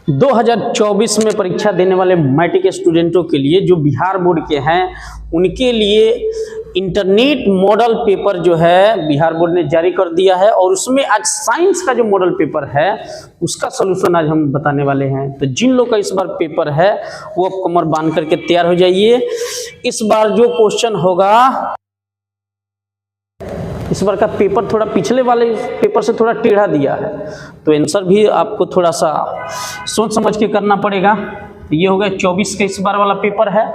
2024 में परीक्षा देने वाले मैट्रिक स्टूडेंटों के लिए जो बिहार बोर्ड के हैं उनके लिए इंटरनेट मॉडल पेपर जो है बिहार बोर्ड ने जारी कर दिया है और उसमें आज साइंस का जो मॉडल पेपर है उसका सलूशन आज हम बताने वाले हैं। तो जिन लोग का इस बार पेपर है वो अब कमर बांध करके तैयार हो जाइए। इस बार जो क्वेश्चन होगा, इस बार का पेपर थोड़ा पिछले वाले पेपर से थोड़ा टेढ़ा दिया है, तो आंसर भी आपको थोड़ा सा सोच समझ के करना पड़ेगा। ये हो गया 24 का इस बार वाला पेपर है।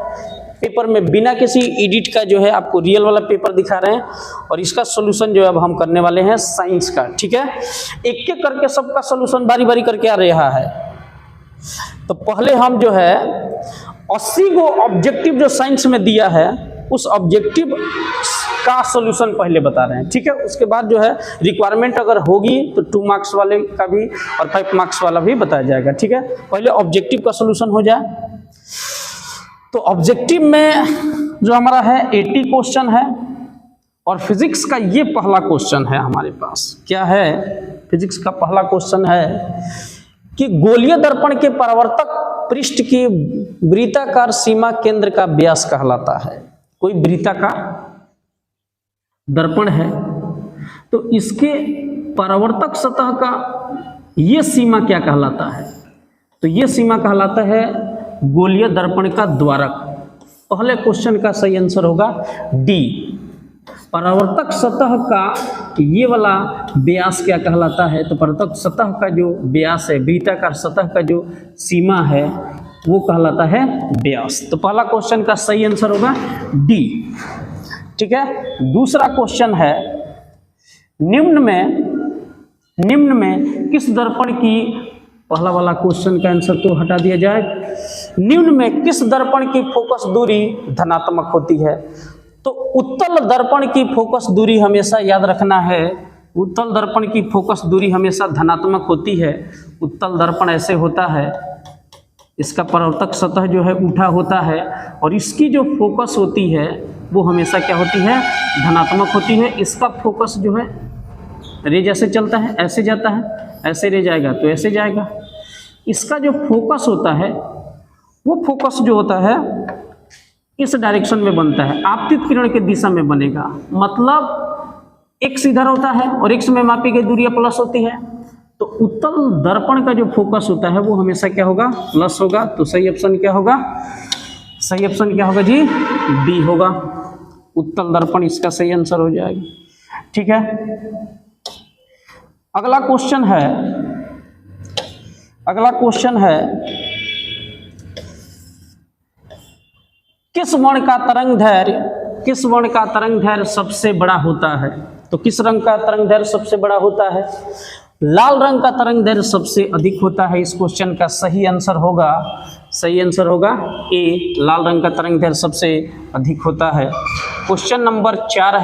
पेपर में बिना किसी एडिट का जो है आपको रियल वाला पेपर दिखा रहे हैं और इसका सॉल्यूशन जो है अब हम करने वाले हैं साइंस का। ठीक है, एक एक करके सबका सॉल्यूशन बारी बारी करके आ रहा है। तो पहले हम जो है 80 को ऑब्जेक्टिव जो साइंस में दिया है उस ऑब्जेक्टिव का सॉल्यूशन पहले बता रहे हैं। ठीक है, उसके बाद जो है रिक्वायरमेंट अगर होगी तो 2 मार्क्स वाले का भी और 5 मार्क्स वाला भी बताया जाएगा। ठीक है, पहले ऑब्जेक्टिव का सॉल्यूशन हो जाए। तो ऑब्जेक्टिव में जो हमारा है 80 क्वेश्चन है और फिजिक्स का ये पहला क्वेश्चन है हमारे पास। क्या है? फिजिक्स का पहला क्वेश्चन है कि गोलीय दर्पण के परावर्तक पृष्ठ की वृत्ताकार सीमा केंद्र का व्यास कहलाता है। कोई वृत्ताकार दर्पण है तो इसके परावर्तक सतह का ये सीमा क्या कहलाता है? तो ये सीमा कहलाता है गोलीय दर्पण का द्वारक। पहले क्वेश्चन का सही आंसर होगा डी। परावर्तक सतह का ये वाला व्यास क्या कहलाता है? तो परावर्तक सतह का जो व्यास है, वृत्ताकार सतह का जो सीमा है वो कहलाता है व्यास। तो पहला क्वेश्चन का सही आंसर होगा डी। ठीक है, दूसरा क्वेश्चन है निम्न में किस दर्पण की, पहला वाला क्वेश्चन का आंसर तो हटा दिया जाए। निम्न में किस दर्पण की फोकस दूरी धनात्मक होती है? तो उत्तल दर्पण की फोकस दूरी हमेशा याद रखना है, उत्तल दर्पण की फोकस दूरी हमेशा धनात्मक होती है। उत्तल दर्पण ऐसे होता है, इसका परावर्तक सतह जो है उठा होता है और इसकी जो फोकस होती है वो हमेशा क्या होती है? धनात्मक होती है। इसका फोकस जो है रे जैसे चलता है ऐसे जाता है, ऐसे रे जाएगा तो ऐसे जाएगा। इसका जो फोकस होता है वो फोकस जो होता है इस डायरेक्शन में बनता है, आपतित किरण के दिशा में बनेगा। मतलब एक्स इधर होता है और एक्स में मापी गई दूरी प्लस होती है। तो उत्तल दर्पण का जो फोकस होता है वो हमेशा क्या होगा? प्लस होगा। तो सही ऑप्शन क्या होगा? सही ऑप्शन क्या होगा जी? बी होगा। उत्तल दर्पण इसका सही आंसर हो जाएगा। ठीक है, अगला क्वेश्चन है किस वर्ण का तरंग दैर्घ्य सबसे बड़ा होता है? तो किस रंग का तरंग दैर्घ्य सबसे बड़ा होता है? लाल रंग का तरंग दैर्घ्य सबसे अधिक होता है। इस क्वेश्चन का सही आंसर होगा ए। लाल रंग का तरंग दैर्घ्य सबसे अधिक होता है। क्वेश्चन नंबर 4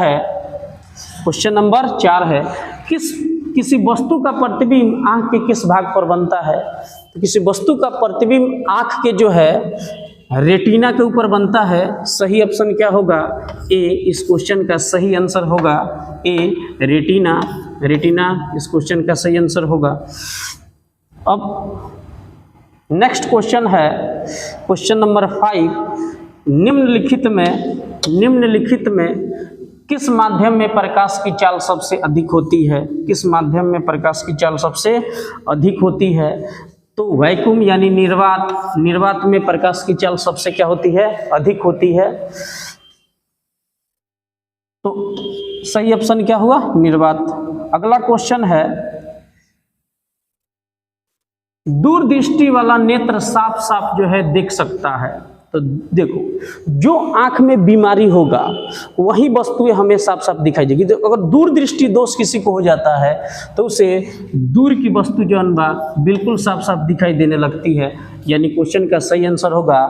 है किसी वस्तु का प्रतिबिंब आंख के किस भाग पर बनता है? तो किसी वस्तु का प्रतिबिंब आंख के जो है रेटिना के ऊपर बनता है। सही ऑप्शन क्या होगा? ए। इस क्वेश्चन का सही आंसर होगा ए, रेटिना। इस क्वेश्चन का सही आंसर होगा। अब नेक्स्ट क्वेश्चन है क्वेश्चन नंबर 5। निम्नलिखित में किस माध्यम में प्रकाश की चाल सबसे अधिक होती है? किस माध्यम में प्रकाश की चाल सबसे अधिक होती है? तो वैक्यूम यानी निर्वात में प्रकाश की चाल सबसे क्या होती है? अधिक होती है। तो सही ऑप्शन क्या हुआ? निर्वात। अगला क्वेश्चन है दूरदृष्टि वाला नेत्र साफ साफ जो है देख सकता है। तो देखो, जो आंख में बीमारी होगा वही वस्तुएं हमें साफ साफ दिखाई देगी। तो अगर दूरदृष्टि दोष किसी को हो जाता है तो उसे दूर की वस्तु जो अनबा बिल्कुल साफ साफ दिखाई देने लगती है। यानी क्वेश्चन का सही आंसर होगा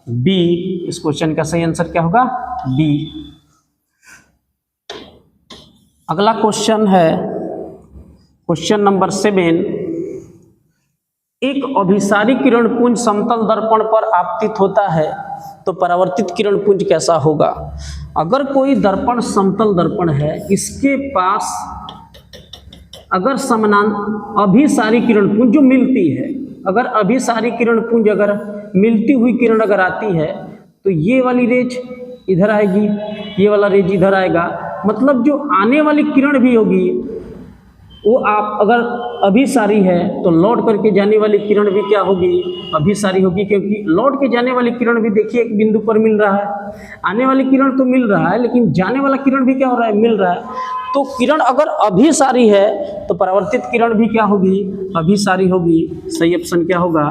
बी। इस क्वेश्चन का सही आंसर क्या होगा? बी। अगला क्वेश्चन है क्वेश्चन नंबर 7। एक अभिसारी किरण पुंज समतल दर्पण पर आपतित होता है तो परावर्तित किरण पुंज कैसा होगा? अगर कोई दर्पण समतल दर्पण है, इसके पास अगर अभिसारी किरण पुंज जो मिलती है अगर अभिसारी किरण पुंज अगर मिलती हुई किरण अगर आती है तो ये वाली रेज इधर आएगी, ये वाला रेज इधर आएगा। मतलब जो आने वाली किरण भी होगी वो आप अगर अभिसारी है तो लौट करके जाने वाली किरण भी क्या होगी, अभिसारी होगी, क्योंकि लौट के जाने वाली किरण भी देखिए एक बिंदु पर मिल रहा है। आने वाली किरण तो मिल रहा है लेकिन जाने वाला किरण भी क्या हो रहा है, मिल रहा है। तो किरण अगर अभिसारी है तो परावर्तित किरण भी क्या होगी, अभिसारी होगी। सही ऑप्शन क्या होगा,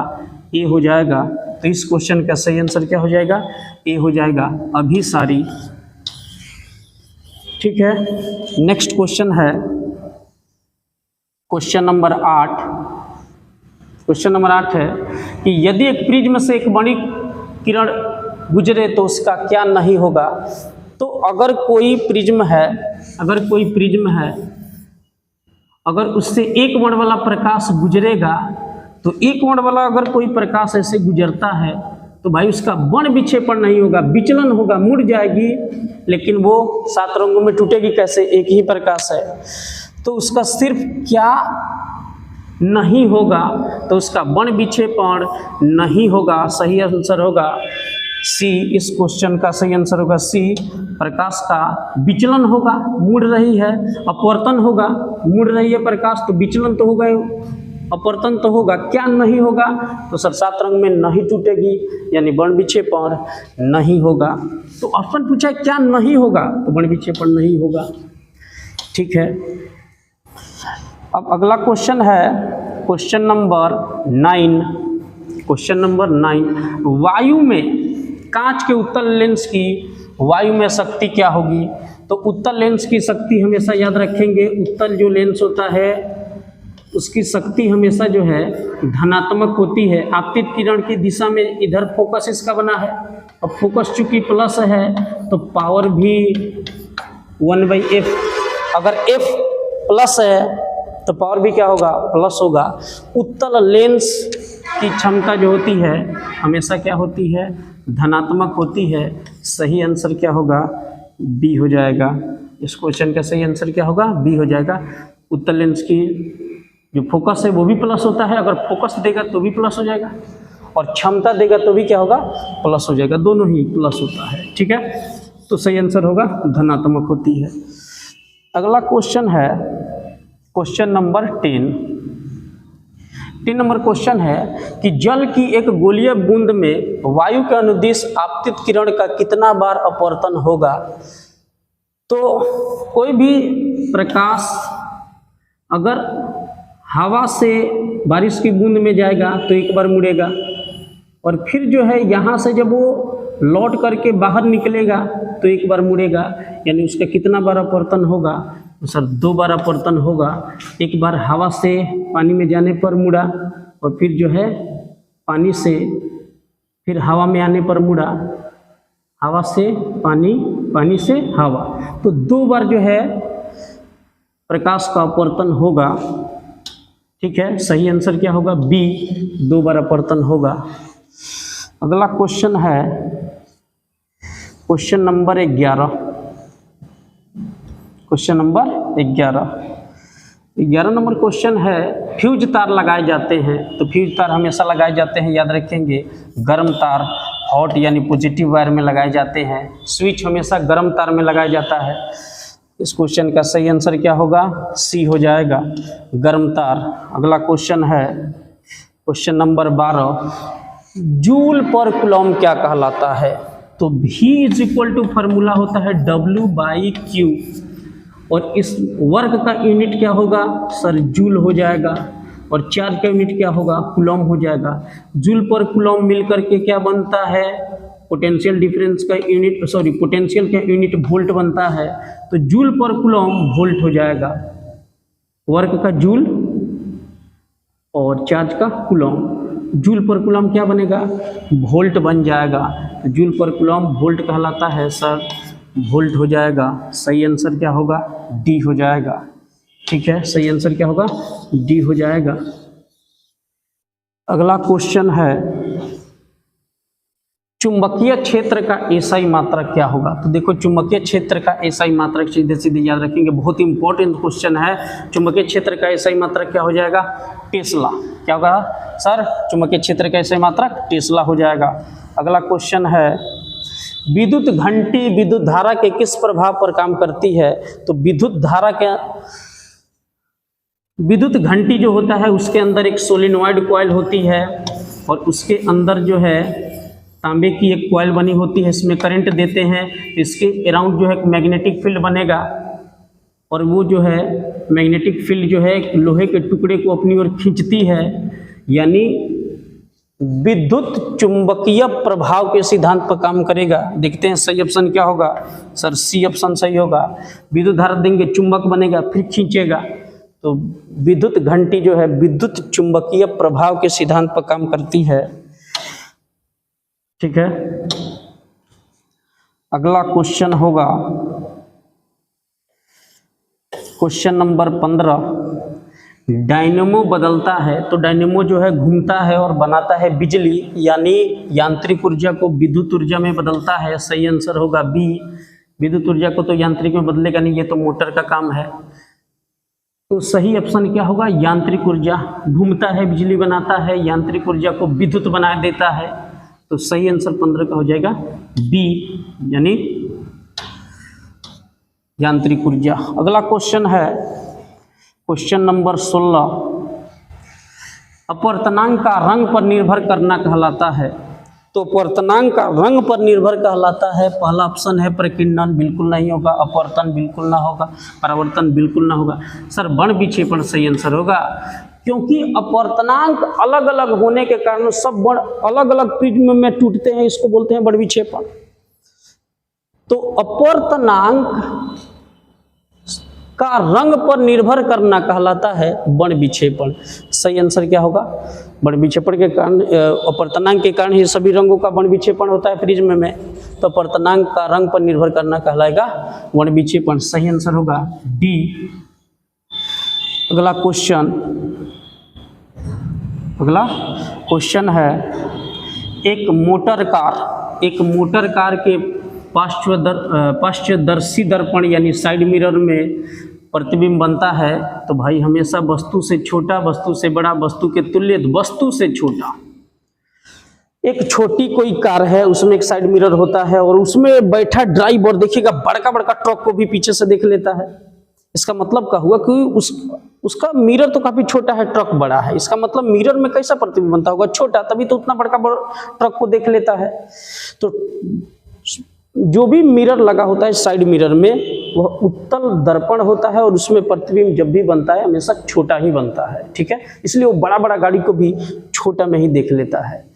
ए हो जाएगा। तो इस क्वेश्चन का सही आंसर क्या हो जाएगा, ए हो जाएगा, अभिसारी। ठीक है, नेक्स्ट क्वेश्चन है क्वेश्चन नंबर 8। क्वेश्चन नंबर 8 है कि यदि एक प्रिज्म से एक बड़ी किरण गुजरे तो उसका क्या नहीं होगा। तो अगर कोई प्रिज्म है, अगर उससे एक वर्ण वाला प्रकाश गुजरेगा तो एक वर्ण वाला अगर कोई प्रकाश ऐसे गुजरता है तो भाई उसका वर्ण विक्षेपण नहीं होगा, विचलन होगा, मुड़ जाएगी, लेकिन वो 7 रंगों में टूटेगी कैसे, एक ही प्रकाश है। तो उसका सिर्फ क्या नहीं होगा, तो उसका वर्ण विक्षेपण नहीं होगा। सही आंसर होगा सी। इस क्वेश्चन का सही आंसर होगा सी। प्रकाश का विचलन होगा, मुड़ रही है, अपवर्तन होगा, मुड़ रही है प्रकाश तो विचलन तो होगा, अपवर्तन तो होगा, क्या नहीं होगा, तो सर 7 रंग में नहीं टूटेगी, यानी वर्ण विक्षेपण नहीं होगा। तो ऑप्शन पूछा है क्या नहीं होगा, तो वर्ण विक्षेपण नहीं होगा। ठीक है, अब अगला क्वेश्चन है क्वेश्चन नंबर 9। क्वेश्चन नंबर 9, वायु में कांच के उत्तल लेंस की वायु में शक्ति क्या होगी। तो उत्तल लेंस की शक्ति हमेशा याद रखेंगे, उत्तल जो लेंस होता है उसकी शक्ति हमेशा जो है धनात्मक होती है। आपतित किरण की दिशा में इधर फोकस इसका बना है, अब फोकस चूंकि प्लस है तो पावर भी 1/f, अगर f प्लस है तो पावर भी क्या होगा, प्लस होगा। उत्तल लेंस की क्षमता जो होती है हमेशा क्या होती है, धनात्मक होती है। सही आंसर क्या होगा, बी हो जाएगा। इस क्वेश्चन का सही आंसर क्या होगा, बी हो जाएगा। उत्तल लेंस की जो फोकस है वो भी प्लस होता है, अगर फोकस देगा तो भी प्लस हो जाएगा और क्षमता देगा तो भी क्या होगा, प्लस हो जाएगा, दोनों ही प्लस होता है। ठीक है, तो सही आंसर होगा धनात्मक होती है। अगला क्वेश्चन है क्वेश्चन नंबर 10 नंबर क्वेश्चन है कि जल की एक गोलीय बूंद में वायु के अनुदिश आपतित किरण का कितना बार अपवर्तन होगा। तो कोई भी प्रकाश अगर हवा से बारिश की बूंद में जाएगा तो एक बार मुड़ेगा, और फिर जो है यहाँ से जब वो लौट करके बाहर निकलेगा तो एक बार मुड़ेगा, यानी उसका कितना बार अपवर्तन होगा, तो सर 2 बार अपवर्तन होगा। एक बार हवा से पानी में जाने पर मुड़ा, और फिर जो है पानी से फिर हवा में आने पर मुड़ा, हवा से पानी, पानी से हवा, तो 2 बार जो है प्रकाश का अपवर्तन होगा। ठीक है, सही आंसर क्या होगा, बी, 2 बार अपवर्तन होगा। अगला क्वेश्चन है question number 11। Question number 11 number question है, फ्यूज तार लगाए जाते हैं। तो फ्यूज तार हमेशा लगाए जाते हैं, याद रखेंगे, गर्म तार, हॉट यानी पॉजिटिव वायर में लगाए जाते हैं। स्विच हमेशा गर्म तार में लगाया जाता है। इस क्वेश्चन का सही आंसर क्या होगा, सी हो जाएगा, गर्म तार। अगला क्वेश्चन है क्वेश्चन नंबर 12, जूल पर कूलम क्या कहलाता है। तो V = फार्मूला होता है W/Q, और इस वर्क का यूनिट क्या होगा, सर जूल हो जाएगा, और चार्ज का यूनिट क्या होगा, कूलम हो जाएगा। जूल पर कूलम मिलकर के क्या बनता है, पोटेंशियल डिफरेंस का यूनिट, सॉरी पोटेंशियल का यूनिट वोल्ट बनता है। तो जूल पर कूलम वोल्ट हो जाएगा, वर्क का जूल और चार्ज का कूलम। जूल पर कूलम क्या बनेगा, वोल्ट बन जाएगा। जूल पर कूलम वोल्ट कहलाता है, सर वोल्ट हो जाएगा। सही आंसर क्या होगा, डी हो जाएगा। ठीक है, सही आंसर क्या होगा, डी हो जाएगा। अगला क्वेश्चन है चुंबकीय क्षेत्र का एसआई मात्रक क्या होगा? तो देखो चुंबकीय क्षेत्र का एसआई मात्रक सीधे सीधे याद रखेंगे, बहुत इंपॉर्टेंट क्वेश्चन है। चुंबकीय क्षेत्र का एसआई मात्रक क्या हो जाएगा? टेस्ला। क्या होगा सर? चुंबकीय क्षेत्र का एसआई मात्रक टेस्ला हो जाएगा। अगला क्वेश्चन है, विद्युत घंटी विद्युत धारा के किस प्रभाव पर काम करती है? तो विद्युत घंटी जो होता है उसके अंदर एक सोलिनॉइड कॉइल होती है और उसके अंदर जो है तांबे की एक कॉइल बनी होती है, इसमें करंट देते हैं तो इसके अराउंड जो है एक मैग्नेटिक फील्ड बनेगा और वो जो है मैग्नेटिक फील्ड जो है लोहे के टुकड़े को अपनी ओर खींचती है, यानी विद्युत चुंबकीय प्रभाव के सिद्धांत पर काम करेगा। देखते हैं सही ऑप्शन क्या होगा? सर सी ऑप्शन सही होगा। विद्युत धारा देंगे, चुंबक बनेगा, फिर खींचेगा। तो विद्युत घंटी जो है विद्युत चुंबकीय प्रभाव के सिद्धांत पर काम करती है। ठीक है, अगला क्वेश्चन होगा क्वेश्चन नंबर 15। डायनेमो बदलता है, तो डायनेमो जो है घूमता है और बनाता है बिजली, यानी यांत्रिक ऊर्जा को विद्युत ऊर्जा में बदलता है। सही आंसर होगा बी। विद्युत ऊर्जा को तो यांत्रिक में बदलेगा नहीं, ये तो मोटर का काम है। तो सही ऑप्शन क्या होगा? यांत्रिक ऊर्जा। घूमता है, बिजली बनाता है, यांत्रिक ऊर्जा को विद्युत बना देता है। तो सही आंसर 15 का हो जाएगा बी, यानी यांत्रिक ऊर्जा। अगला क्वेश्चन है क्वेश्चन नंबर 16। अपवर्तनांक का रंग पर निर्भर करना कहलाता है। तो अपवर्तनांक का रंग पर निर्भर कहलाता है। पहला ऑप्शन है प्रकीर्णन, बिल्कुल नहीं होगा। अपवर्तन बिल्कुल ना होगा। परावर्तन बिल्कुल ना होगा। सर बण विक्षेपण सही आंसर होगा, क्योंकि अपवर्तनांक अलग अलग होने के कारण सब बण अलग अलग प्रिज्म में टूटते हैं, इसको बोलते हैं बण विक्षेपण। तो अपवर्तनांक का रंग पर निर्भर करना कहलाता है बण विक्षेपण। सही आंसर क्या होगा? बण विक्षेपण के कारण, अपवर्तनांक के कारण ही सभी रंगों का बण विक्षेपण होता है प्रिज्म में। तो अपवर्तनांक का रंग पर निर्भर करना कहलाएगा बण विक्षेपण। सही आंसर होगा डी। अगला क्वेश्चन है, एक मोटर कार के पार्श्वदर्शी दर्पण यानी साइड मिरर में प्रतिबिंब बनता है। तो भाई हमेशा वस्तु से छोटा, वस्तु से बड़ा, वस्तु के तुल्य, वस्तु से छोटा। एक छोटी कोई कार है, उसमें एक साइड मिरर होता है और उसमें बैठा ड्राइवर देखिएगा बड़का बड़का ट्रक को भी पीछे से देख लेता है। इसका मतलब क्या हुआ कि उसका मिरर तो काफी छोटा है, ट्रक बड़ा है। इसका मतलब मिरर में कैसा प्रतिबिंब बनता होगा? छोटा, तभी तो उतना बड़का ट्रक को देख लेता है। तो जो भी मिरर लगा होता है साइड मिरर में, वह उत्तल दर्पण होता है और उसमें प्रतिबिंब जब भी बनता है हमेशा छोटा ही बनता है। ठीक है, इसलिए वो बड़ा बड़ा गाड़ी को भी छोटा में ही देख लेता है।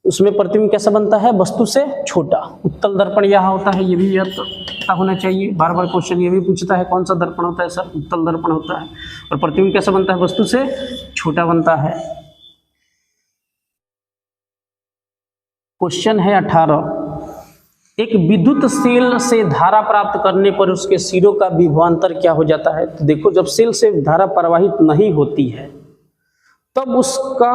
उसमें प्रतिबिंब कैसा बनता है? वस्तु से छोटा। उत्तल दर्पण यहाँ होता है, ये भी याद पता होना चाहिए। बार बार क्वेश्चन ये भी पूछता है कौन सा दर्पण होता है? सर उत्तल दर्पण होता है। और प्रतिबिंब कैसा बनता है? वस्तु से छोटा बनता है। क्वेश्चन है 18। एक विद्युत सेल से धारा प्राप्त करने पर उसके सिरों का विभवांतर क्या हो जाता है? तो देखो, जब सेल से धारा प्रवाहित नहीं होती है तब उसका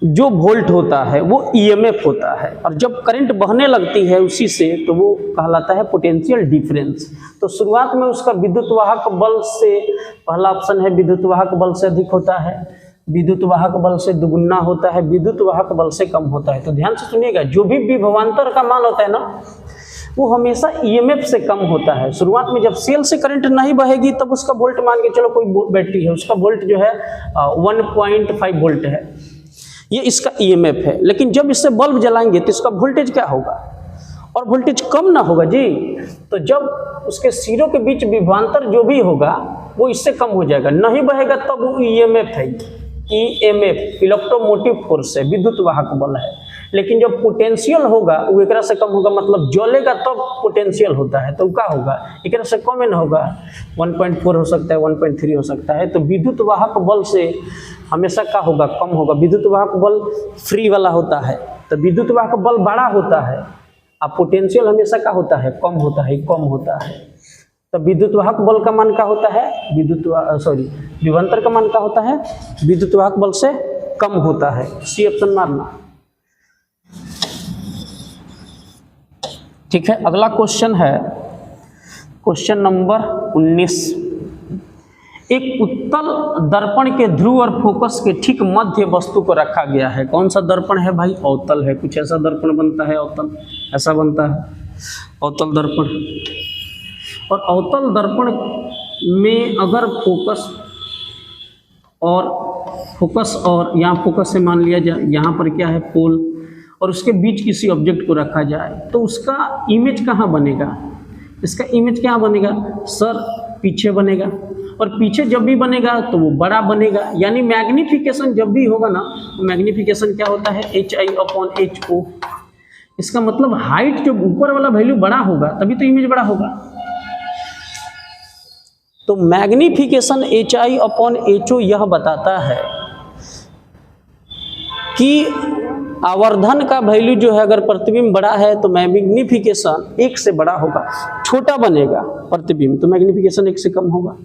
जो वोल्ट होता है वो ईएमएफ होता है, और जब करंट बहने लगती है उसी से तो वो कहलाता है पोटेंशियल डिफरेंस। तो शुरुआत में उसका विद्युत वाहक बल से, पहला ऑप्शन है विद्युत वाहक बल से अधिक होता है, विद्युत वाहक बल से दुगुना होता है, विद्युत वाहक बल से कम होता है। तो ध्यान से सुनिएगा, जो भी विभवांतर का मान होता है ना, वो हमेशा ईएमएफ से कम होता है। शुरुआत में जब सेल से करंट नहीं बहेगी तब उसका वोल्ट, मान के चलो कोई बैटरी है, उसका वोल्ट जो है 1.5 वोल्ट है, ये इसका ईएमएफ है। लेकिन जब इससे बल्ब जलाएंगे तो इसका वोल्टेज क्या होगा? और वोल्टेज कम ना होगा जी। तो जब उसके सिरों के बीच विभवांतर जो भी होगा वो इससे कम हो जाएगा, नहीं बहेगा तब वो ईएमएफ है। ईएमएफ इलेक्ट्रोमोटिव फोर्स है, विद्युत वाहक बल है। लेकिन जब पोटेंशियल होगा वो एकरा से कम होगा, मतलब जलेगा तब पोटेंशियल होता है, तो क्या होगा? एकरा से कम ही ना होगा, 1.4 हो सकता है, 1.3 हो सकता है। तो विद्युत वाहक बल से हमेशा क्या होगा? कम होगा। विद्युत वाहक बल फ्री वाला होता है, तो विद्युत वाहक बल बड़ा होता है, अब पोटेंशियल हमेशा क्या होता है? कम होता है, कम होता है। तो विद्युत वाहक बल का मान क्या होता है? विभवांतर का मान क्या होता है? विद्युत वाहक बल से कम होता है। सी ऑप्शन मारना। ठीक है, अगला क्वेश्चन है क्वेश्चन नंबर 19। एक उत्तल दर्पण के ध्रुव और फोकस के ठीक मध्य वस्तु को रखा गया है। कौन सा दर्पण है भाई? अवतल है। कुछ ऐसा दर्पण बनता है, अवतल ऐसा बनता है अवतल दर्पण। और अवतल दर्पण में अगर फोकस और यहाँ फोकस से मान लिया जाए, यहाँ पर क्या है पोल, और उसके बीच किसी ऑब्जेक्ट को रखा जाए तो उसका इमेज कहाँ बनेगा? इसका इमेज क्या बनेगा सर? पीछे बनेगा। और पीछे जब भी बनेगा तो वो बड़ा बनेगा, यानी मैग्निफिकेशन जब भी होगा ना, मैग्निफिकेशन क्या होता है? HI/HO। इसका मतलब हाइट जब ऊपर वाला वैल्यू बड़ा होगा तभी तो इमेज बड़ा होगा। तो मैग्निफिकेशन HI/HO यह बताता है कि आवर्धन का वैल्यू जो है, अगर प्रतिबिंब बड़ा है तो मैग्निफिकेशन 1 से बड़ा होगा। छोटा बनेगा प्रतिबिंब तो मैग्निफिकेशन 1 से कम होगा।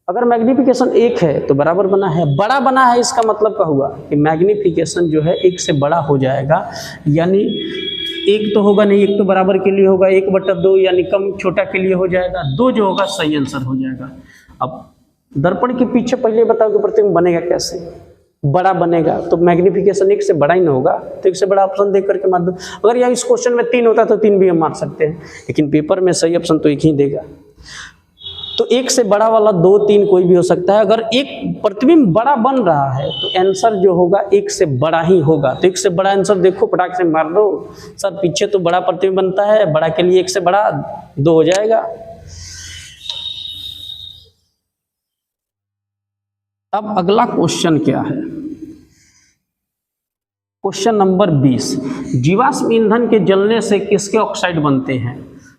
अगर मैग्निफिकेशन 1 है तो बराबर बना है, बड़ा बना है, इसका मतलब क्या हुआ कि मैग्निफिकेशन जो है 1 से बड़ा हो जाएगा। यानी 1 तो होगा नहीं, 1 तो बराबर के लिए होगा, 1/2 यानी कम छोटा के लिए हो जाएगा, 2 जो होगा सही आंसर हो जाएगा। अब दर्पण के पीछे पहले बताओ कि प्रतिबिंब बनेगा कैसे? बड़ा बनेगा तो मैग्निफिकेशन 1 से बड़ा ही ना होगा, तो 1 से बड़ा ऑप्शन देख करके मार दो। अगर यहाँ इस क्वेश्चन में 3 होता तो 3 भी हम मार सकते हैं, लेकिन पेपर में सही ऑप्शन तो 1 ही देगा। तो 1 से बड़ा वाला 2, 3 कोई भी हो सकता है। अगर एक प्रतिबिंब बड़ा बन रहा है तो आंसर जो होगा 1 से बड़ा ही होगा। तो 1 से बड़ा आंसर देखो, फटाक से मार दो। सर पीछे तो बड़ा प्रतिबिंब बनता है, बड़ा के लिए 1 से बड़ा 2 हो जाएगा। अब अगला क्वेश्चन क्या है? Question number 20। जीवाश्म ईंधन के जलने से किसके ऑक्साइड बनते हैं?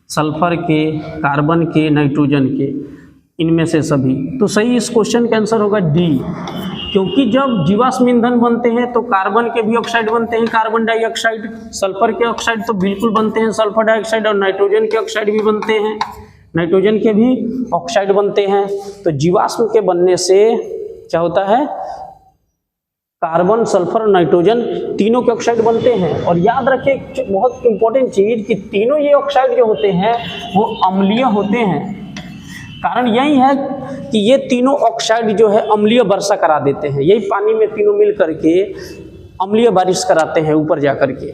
सल्फर के, कार्बन के, नाइट्रोजन के, इनमें से सभी। तो सही इस क्वेश्चन का आंसर होगा डी, क्योंकि जब जीवाश्म ईंधन बनते हैं तो कार्बन के भी ऑक्साइड बनते हैं, कार्बन डाइऑक्साइड, सल्फर के ऑक्साइड तो बिल्कुल बनते हैं, सल्फर डाइऑक्साइड, और नाइट्रोजन के ऑक्साइड भी बनते हैं, नाइट्रोजन के भी ऑक्साइड बनते हैं। तो जीवाश्म के बनने से क्या होता है? कार्बन, सल्फर और नाइट्रोजन तीनों के ऑक्साइड बनते हैं। और याद रखिए बहुत इंपॉर्टेंट चीज कि तीनों ये ऑक्साइड जो होते हैं वो अम्लीय होते हैं। कारण यही है कि ये तीनों ऑक्साइड जो है अम्लीय वर्षा करा देते हैं, यही पानी में तीनों मिल करके अम्लीय बारिश कराते हैं ऊपर जा करके।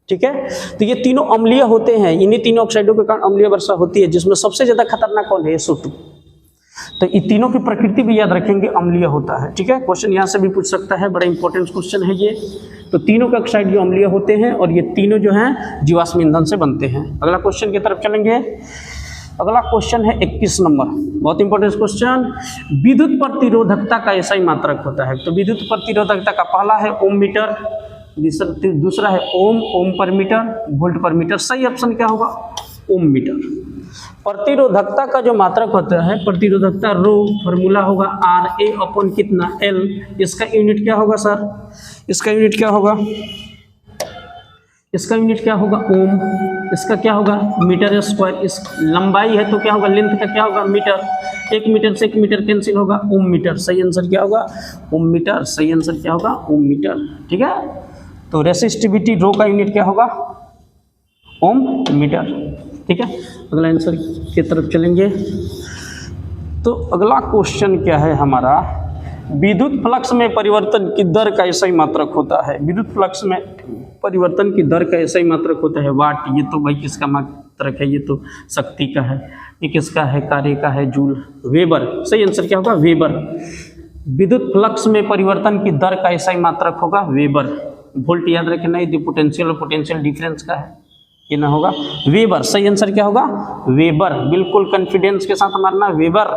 ठीक है, तो ये तीनों अम्लीय होते हैं, इन्हीं तीनों ऑक्साइडों के कारण अम्लीय वर्षा होती है, जिसमें सबसे ज्यादा खतरनाक कौन है? SO2। तो ये तीनों की प्रकृति भी याद रखेंगे, अम्लीय होता है। ठीक है, क्वेश्चन यहाँ से भी पूछ सकता है, बड़ा इंपॉर्टेंट क्वेश्चन है ये। तो तीनों के ऑक्साइड जो अम्लीय होते हैं और ये तीनों जो हैं जीवाश्म ईंधन से बनते हैं। अगला क्वेश्चन की तरफ चलेंगे। अगला क्वेश्चन है 21 नंबर, बहुत इंपॉर्टेंट क्वेश्चन। विद्युत प्रतिरोधकता का SI मात्रक होता है। तो विद्युत प्रतिरोधकता का पहला है ओम मीटर, दूसरा है ओम पर मीटर, वोल्ट पर मीटर। सही ऑप्शन क्या होगा? ओम मीटर। प्रतिरोधकता का जो मात्रक होता है, प्रतिरोधकता रो, फॉर्मूला होगा RA/ कितना L। इसका यूनिट क्या होगा सर? इसका यूनिट क्या होगा? इसका यूनिट क्या होगा? ओम। इसका क्या होगा? Metre square. इस लंबाई है तो क्या होगा? लेंथ का क्या होगा? मीटर। 1 मीटर से 1 मीटर कैंसिल होगा, ओम मीटर। सही आंसर क्या होगा? ओम मीटर। सही आंसर क्या होगा? ओम मीटर। ठीक है, तो रेसिस्टिविटी रो का यूनिट क्या होगा? ओम मीटर। ठीक है, अगला आंसर की तरफ चलेंगे। तो अगला क्वेश्चन क्या है हमारा? विद्युत फ्लक्स में परिवर्तन की दर का SI मात्रक होता है। विद्युत फ्लक्स में परिवर्तन की दर का SI मात्रक होता है वाट। ये तो भाई किसका मात्रक है? ये तो शक्ति का है। ये किसका है? कार्य का है, जूल। वेबर। सही आंसर क्या होगा? वेबर। विद्युत फ्लक्स में परिवर्तन की दर का SI मात्रक होगा वेबर। वोल्ट याद रखना, ये पोटेंशियल और पोटेंशियल डिफरेंस का है, ये ना होगा वेबर। सही आंसर क्या होगा? वेबर। बिल्कुल कॉन्फिडेंस के साथ मारना, वेबर।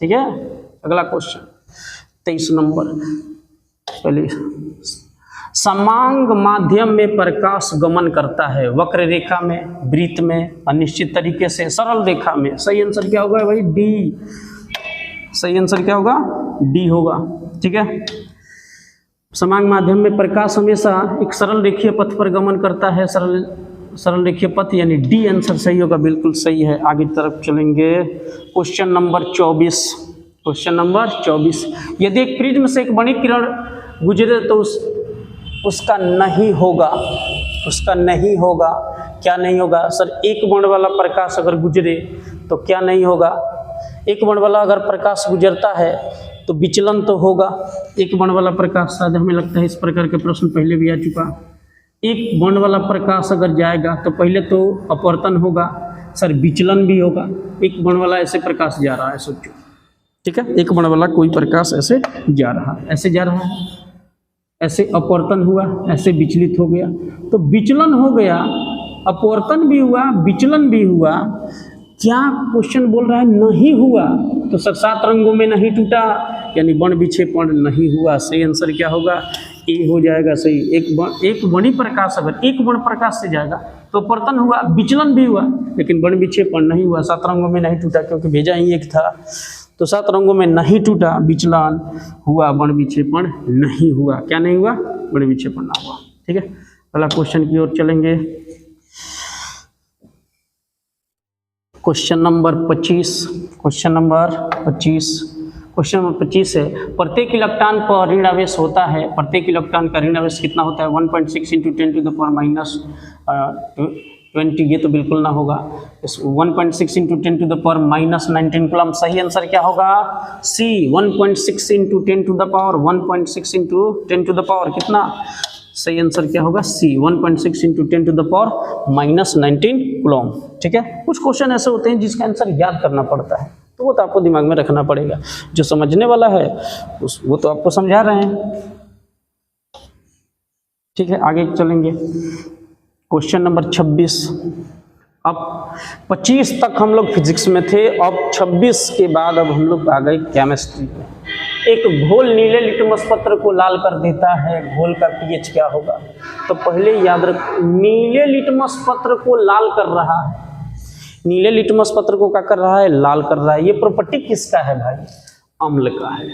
ठीक है, अगला क्वेश्चन 23 नंबर। पहले समांग माध्यम में प्रकाश गमन करता है, वक्र रेखा में, वृत्त में, अनिश्चित तरीके से, सरल रेखा में। सही आंसर क्या होगा भाई? डी। सही आंसर क्या होगा? डी होगा। ठीक है, समांग माध्यम में प्रकाश हमेशा एक सरल रेखीय पथ पर गमन करता है, सरल रेखीय पथ, यानी डी आंसर सही होगा। बिल्कुल सही है। आगे की तरफ चलेंगे। Question number 24। Question number 24। यदि एक प्रिज्म से एक बड़ी किरण गुजरे तो उसका नहीं होगा, उसका नहीं होगा। क्या नहीं होगा सर? एक बॉन्ड वाला प्रकाश अगर गुजरे तो क्या नहीं होगा? एक बॉन्ड वाला अगर प्रकाश गुजरता है तो विचलन तो होगा। एक बॉन्ड वाला प्रकाश, शायद हमें लगता है इस प्रकार के प्रश्न पहले भी आ चुका। एक बॉन्ड वाला प्रकाश अगर जाएगा तो पहले तो अपवर्तन होगा सर, विचलन भी होगा। एक बॉन्ड वाला ऐसे प्रकाश जा रहा है, सोचो, ठीक है, एक बॉन्ड वाला कोई प्रकाश ऐसे जा रहा है, ऐसे जा रहा है, ऐसे अपवर्तन हुआ, ऐसे विचलित हो गया, तो विचलन हो गया, अपवर्तन भी हुआ, विचलन भी हुआ। क्या क्वेश्चन बोल रहा है? नहीं हुआ। तो सर 7 रंगों में नहीं टूटा, यानी बण विक्षेपण नहीं हुआ। सही आंसर क्या होगा? ए हो जाएगा। सही, एक बणी प्रकाश अगर एक बण प्रकाश से जाएगा तो अपवर्तन हुआ, विचलन भी हुआ, लेकिन बण विक्षेपण नहीं हुआ। 7 रंगों में नहीं टूटा क्योंकि भेजा ही एक था, तो 7 रंगों में नहीं टूटा, विचलन हुआ, बण विक्षेपण नहीं हुआ। क्या नहीं हुआ? बण विक्षेपण ना हुआ। ठीक है, अगला क्वेश्चन की ओर चलेंगे। Question number 25। क्वेश्चन नंबर 25 है, प्रत्येक इलेक्ट्रॉन पर ऋण आवेश होता है। प्रत्येक इलेक्ट्रॉन का ऋण आवेश कितना होता है? 1.6 × 10⁻⁻20। ये तो बिल्कुल ना होगा। 1.6 × 10⁻⁻19 कूलम। सही आंसर क्या होगा? सी, 1.6 × 10⁻1.6 × 10 कितना? सही आंसर क्या होगा? सी, 1.6 × 10⁻⁻19 कूलम। ठीक है, कुछ क्वेश्चन ऐसे होते हैं जिसका आंसर याद करना पड़ता है, तो वो तो आपको दिमाग में रखना पड़ेगा। जो समझने वाला है वो तो आपको समझा रहे हैं। ठीक है, आगे चलेंगे। Question number 26। अब 25 तक हम लोग फिजिक्स में थे, अब 26 के बाद अब हम लोग आ गए केमिस्ट्री में। एक घोल नीले लिटमस पत्र को लाल कर देता है, घोल का पीएच क्या होगा? तो पहले याद रख, नीले लिटमस पत्र को लाल कर रहा है। नीले लिटमस पत्र को क्या कर रहा है? लाल कर रहा है। ये प्रॉपर्टी किसका है भाई? अम्ल का है।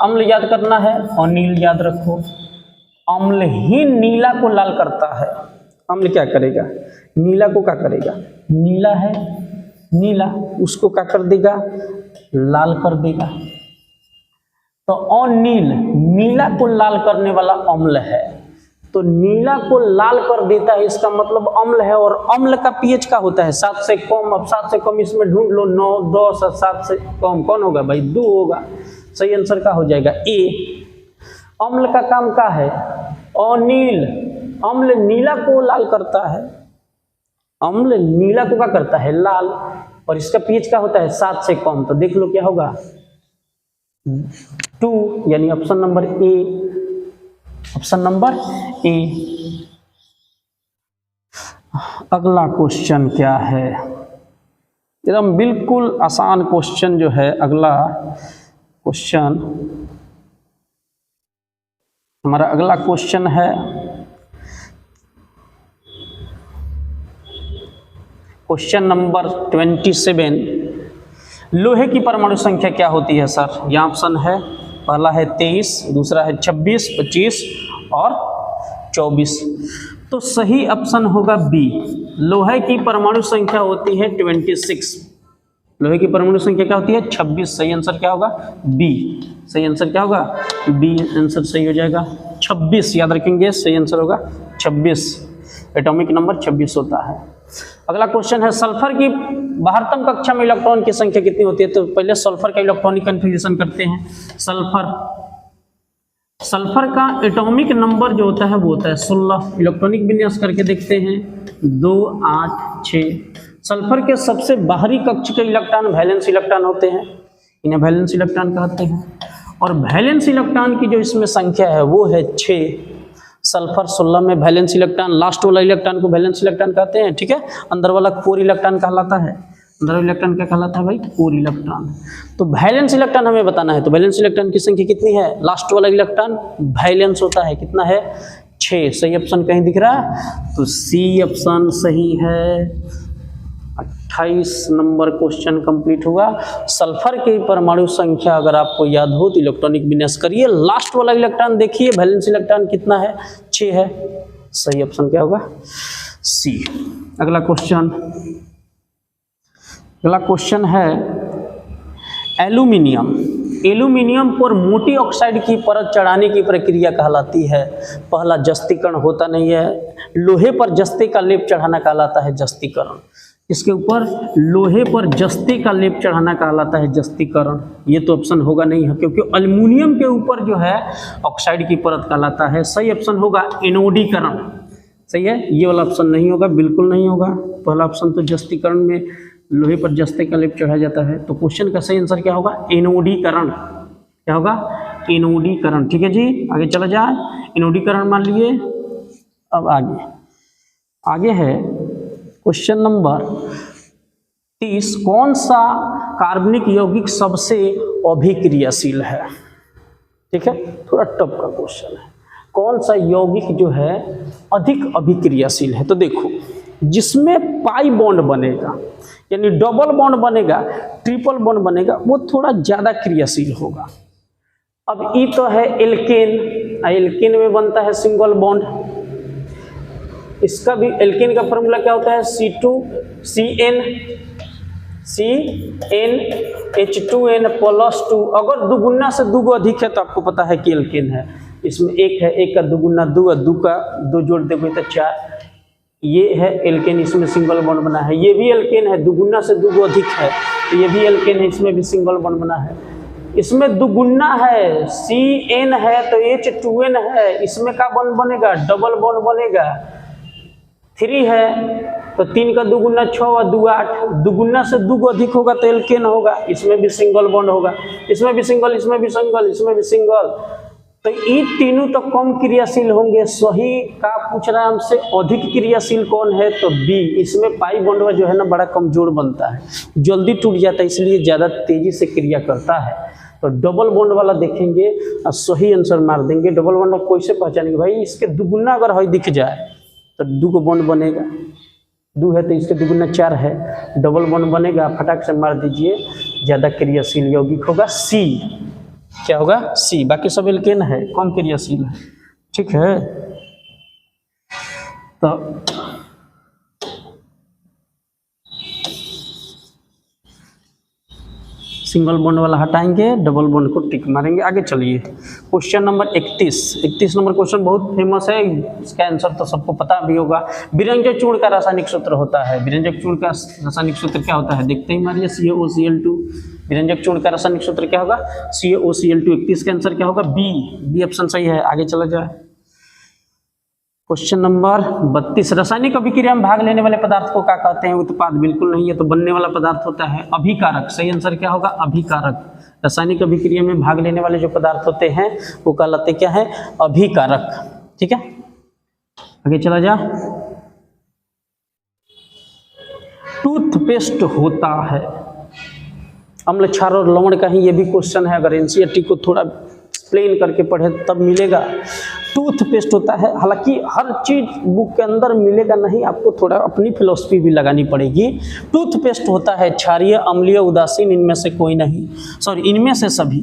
अम्ल याद करना है और नील याद रखो। अम्ल ही नीला को लाल करता है। अम्ल क्या करेगा? नीला को क्या करेगा? नीला है, नीला उसको क्या कर देगा? लाल कर देगा। तो अनील नीला को लाल करने वाला अम्ल है, तो नीला को लाल कर देता है, इसका मतलब अम्ल है। और अम्ल का पीएच का होता है 7 से कम। अब 7 से कम इसमें ढूंढ लो, 9, 10 और 7 से कम कौन होगा भाई? 2 होगा। सही आंसर का हो जाएगा ए। अम्ल का काम क्या है? अनील। अम्ल नीला को लाल करता है, अम्ल नीला को क्या करता है? लाल। और इसका पीएच का होता है 7 से कम, तो देख लो क्या होगा? 2, यानी option number A. Option number A. अगला क्वेश्चन क्या है? एकदम बिल्कुल आसान क्वेश्चन जो है अगला क्वेश्चन, हमारा अगला क्वेश्चन है क्वेश्चन नंबर 27। लोहे की परमाणु संख्या क्या होती है सर? यहाँ ऑप्शन है, पहला है 23, दूसरा है 26, 25 और 24। तो सही ऑप्शन होगा बी। लोहे की परमाणु संख्या होती है 26। लोहे की परमाणु संख्या क्या होती है? 26। सही आंसर क्या होगा? बी। सही आंसर क्या होगा? बी आंसर सही हो जाएगा। 26 याद रखेंगे, सही आंसर होगा 26। एटॉमिक नंबर 26 होता है। अगला क्वेश्चन है, सल्फर की 12वीं कक्षा में इलेक्ट्रॉन की संख्या कितनी होती है? तो पहले सल्फर का इलेक्ट्रॉनिक कन्फिग्रेशन करते हैं। सल्फर का एटॉमिक नंबर जो होता है वो होता है 16। इलेक्ट्रॉनिक विन्यास करके देखते हैं, 2, 8, 6। सल्फर के सबसे बाहरी कक्ष के इलेक्ट्रॉन वैलेंस इलेक्ट्रॉन होते हैं, इन्हें वैलेंस इलेक्ट्रॉन कहते हैं। और वैलेंस इलेक्ट्रॉन की जो इसमें संख्या है वो है 6। सल्फर 16 में वैलेंस इलेक्ट्रॉन, लास्ट वाला इलेक्ट्रॉन को वैलेंस इलेक्ट्रॉन कहते हैं। ठीक है, अंदर वाला कोर इलेक्ट्रॉन कहलाता है। अंदर इलेक्ट्रॉन क्या कहलाता है भाई? Core electron. तो वैलेंस इलेक्ट्रॉन हमें बताना है, तो वैलेंस इलेक्ट्रॉन की संख्या कितनी है? लास्ट वाला इलेक्ट्रॉन वैलेंस होता है, कितना है? 6। सही ऑप्शन कहीं दिख रहा है? तो सी ऑप्शन सही है। 28 नंबर क्वेश्चन कंप्लीट हुआ। सल्फर की परमाणु संख्या अगर आपको याद हो तो इलेक्ट्रॉनिक विन्यास करिए। लास्ट वाला इलेक्ट्रॉन देखिए, वैलेंस इलेक्ट्रॉन कितना है? 6 है। सही ऑप्शन क्या होगा? सी। अगला क्वेश्चन है, एल्यूमिनियम, एल्यूमिनियम पर मोटी ऑक्साइड की परत चढ़ाने की प्रक्रिया कहलाती है। पहला जस्तीकरण होता नहीं है, लोहे पर जस्ते का लेप चढ़ाना कहलाता है जस्तीकरण। इसके ऊपर लोहे पर जस्ते का लेप चढ़ाना कहलाता है जस्तीकरण। ये तो ऑप्शन होगा नहीं है, क्योंकि एल्युमिनियम के ऊपर जो है ऑक्साइड की परत कहलाता है। सही ऑप्शन होगा एनोडीकरण। सही है, ये वाला ऑप्शन नहीं होगा, बिल्कुल नहीं होगा। पहला ऑप्शन तो जस्तीकरण में लोहे पर जस्ते का लेप चढ़ाया जाता है। तो क्वेश्चन का सही आंसर क्या होगा? एनोडीकरण। क्या होगा? एनोडीकरण। ठीक है जी, आगे चला जाए। एनोडीकरण मान लिए। अब आगे है क्वेश्चन नंबर 30। कौन सा कार्बनिक यौगिक सबसे अभिक्रियाशील है? ठीक है, थोड़ा टफ का क्वेश्चन है। कौन सा यौगिक जो है अधिक अभिक्रियाशील है? तो देखो, जिसमें पाई बॉन्ड बनेगा, यानी डबल बॉन्ड बनेगा, ट्रिपल बॉन्ड बनेगा, वो थोड़ा ज्यादा क्रियाशील होगा। अब ई तो है एल्केन, एल्केन में बनता है सिंगल बॉन्ड। इसका भी एल्केन का फॉर्मूला क्या होता है? CnH2n+2। अगर दुगुना से दो अधिक है तो आपको पता है कि एल्केन है। इसमें एक है, एक का दुगुना दो, दो का दो जोड़ देंगे तो 4। ये है एल्केन, इसमें सिंगल बॉन्ड बना है। ये भी एल्केन है, दुगुना से दो अधिक है, तो ये भी एल्केन है, इसमें भी सिंगल बॉन्ड बना है। इसमें दुगुना है, Cn है तो H2n है, इसमें का बॉन्ड बनेगा? डबल बॉन्ड बनेगा। 3 है तो 3 का दुगुना 6 और 2 8। दुगुना से दो अधिक होगा तो एल्केन होगा, इसमें भी सिंगल बॉन्ड होगा, इसमें भी सिंगल, इसमें भी सिंगल, इसमें भी सिंगल। तो ये तीनों तो कम क्रियाशील होंगे। सही का पूछ रहा है हमसे अधिक क्रियाशील कौन है? तो बी। इसमें पाई बॉन्ड जो है ना बड़ा कमजोर बनता है, जल्दी टूट जाता है, इसलिए ज्यादा तेजी से क्रिया करता है। तो डबल बॉन्ड वाला देखेंगे और सही आंसर मार देंगे। डबल बॉन्ड कैसे पहचानेंगे भाई? इसके दुगुना अगर है दिख जाए तो दो को बॉन्ड बनेगा, 2 है तो इसके दुगुना 4 है, डबल बॉन्ड बनेगा, फटाक से मार दीजिए, ज्यादा क्रियाशील यौगिक होगा सी। क्या होगा? सी। बाकी सब एल्केन है, कम क्रियाशील है। ठीक है, तो सिंगल बॉन्ड वाला हटाएंगे, डबल बॉन्ड को टिक मारेंगे। आगे चलिए, क्वेश्चन नंबर 31 नंबर क्वेश्चन बहुत फेमस है, इसका आंसर तो सबको पता भी होगा। विरंजक चूर्ण का रासायनिक सूत्र होता है। विरंजक चूर्ण का रासायनिक सूत्र क्या होता है? देखते ही मारिए, CaOCl2। विरंजक चूर्ण का रासायनिक सूत्र क्या होगा? CaOCl2। 31 का आंसर क्या होगा? बी ऑप्शन सही है। आगे चला जाए, क्वेश्चन नंबर 32। रासायनिक अभिक्रिया में भाग लेने वाले पदार्थ को क्या कहते हैं? उत्पाद बिल्कुल नहीं है, तो बनने वाला पदार्थ होता है अभिकारक। सही आंसर क्या होगा? अभिकारक। रासायनिक अभिक्रिया में भाग लेने वाले जो पदार्थ होते हैं वो कहलाते क्या है? अभिकारक। ठीक है, आगे चला जा। टूथपेस्ट होता है अम्ल, क्षार और लवण का ही ये भी क्वेश्चन है। अगर एनसीईआरटी को थोड़ा एक्सप्लेन करके पढ़े तब मिलेगा। टूथपेस्ट होता है, हालांकि हर चीज बुक के अंदर मिलेगा नहीं, आपको थोड़ा अपनी फिलॉसफी भी लगानी पड़ेगी। टूथपेस्ट होता है क्षारीय, अम्लीय, उदासीन, इनमें से कोई नहीं, सॉरी इनमें से सभी।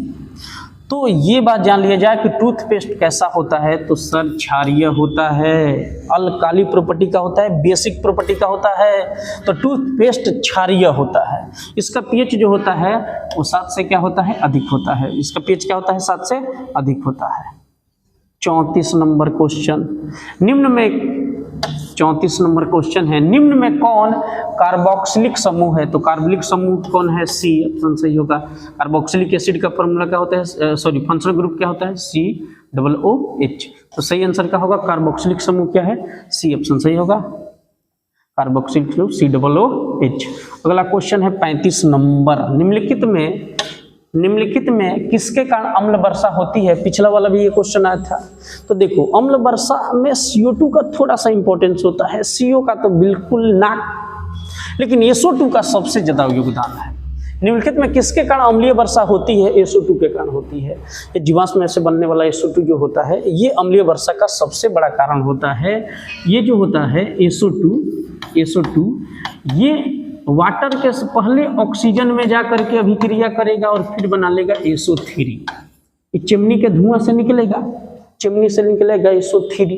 तो ये बात जान लिया जाए कि टूथपेस्ट कैसा होता है। तो सर क्षारीय होता है, अल्काली प्रॉपर्टी का होता है, बेसिक प्रॉपर्टी का होता है। तो टूथपेस्ट क्षारीय होता है। इसका पीएच जो होता है वो 7 से क्या होता है? अधिक होता है। इसका पीएच क्या होता है? 7 से अधिक होता है। 34 नंबर क्वेश्चन, निम्न में 34 नंबर क्वेश्चन है, निम्न में कौन कार्बोक्सिलिक समूह है? तो कार्बोक्सिलिक समूह कौन है? सी ऑप्शन सही होगा। कार्बोक्सिलिक एसिड का फॉर्मूला क्या होता है? सॉरी फंक्शनल ग्रुप क्या होता है? COOH। तो सही आंसर क्या होगा? कार्बोक्सिलिक समूह क्या है? सी ऑप्शन सही होगा, कार्बोक्सिलिक समूह COOH। अगला क्वेश्चन है 35 नंबर, निम्नलिखित में किसके कारण अम्ल वर्षा होती है? पिछला वाला भी ये क्वेश्चन आया था। तो देखो, अम्ल वर्षा में CO2 का थोड़ा सा इंपॉर्टेंस होता है, CO का तो बिल्कुल ना, लेकिन SO2 का सबसे ज्यादा योगदान है। निम्नलिखित में किसके कारण अम्लीय वर्षा होती है? SO2 के कारण होती है। ये जीवाश्म में से बनने वाला SO2 जो होता है ये अम्लीय वर्षा का सबसे बड़ा कारण होता है। ये जो होता है SO2 ये वाटर के पहले ऑक्सीजन में जा करके अभिक्रिया करेगा और फिर बना लेगा SO3। चिमनी के धुआं से निकलेगा, चिमनी से निकलेगा SO3।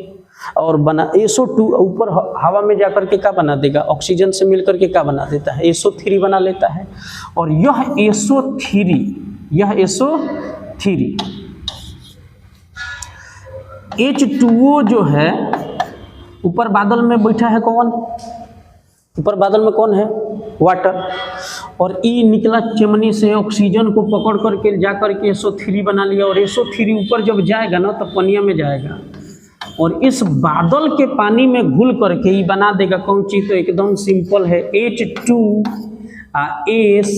और बना SO2 ऊपर हवा में जाकर के क्या बना देगा, ऑक्सीजन से मिलकर के क्या बना देता है, SO3 बना लेता है। और यह SO3 H2O जो है ऊपर बादल में बैठा है कौन, ऊपर बादल में कौन है, वाटर, और E निकला चिमनी से, ऑक्सीजन को पकड़ करके जा करके SO3 बना लिया, और SO3 ऊपर जब जाएगा ना तो पनिया में जाएगा और इस बादल के पानी में घुल करके ही बना देगा कौन चीज, तो एकदम सिंपल है H2 S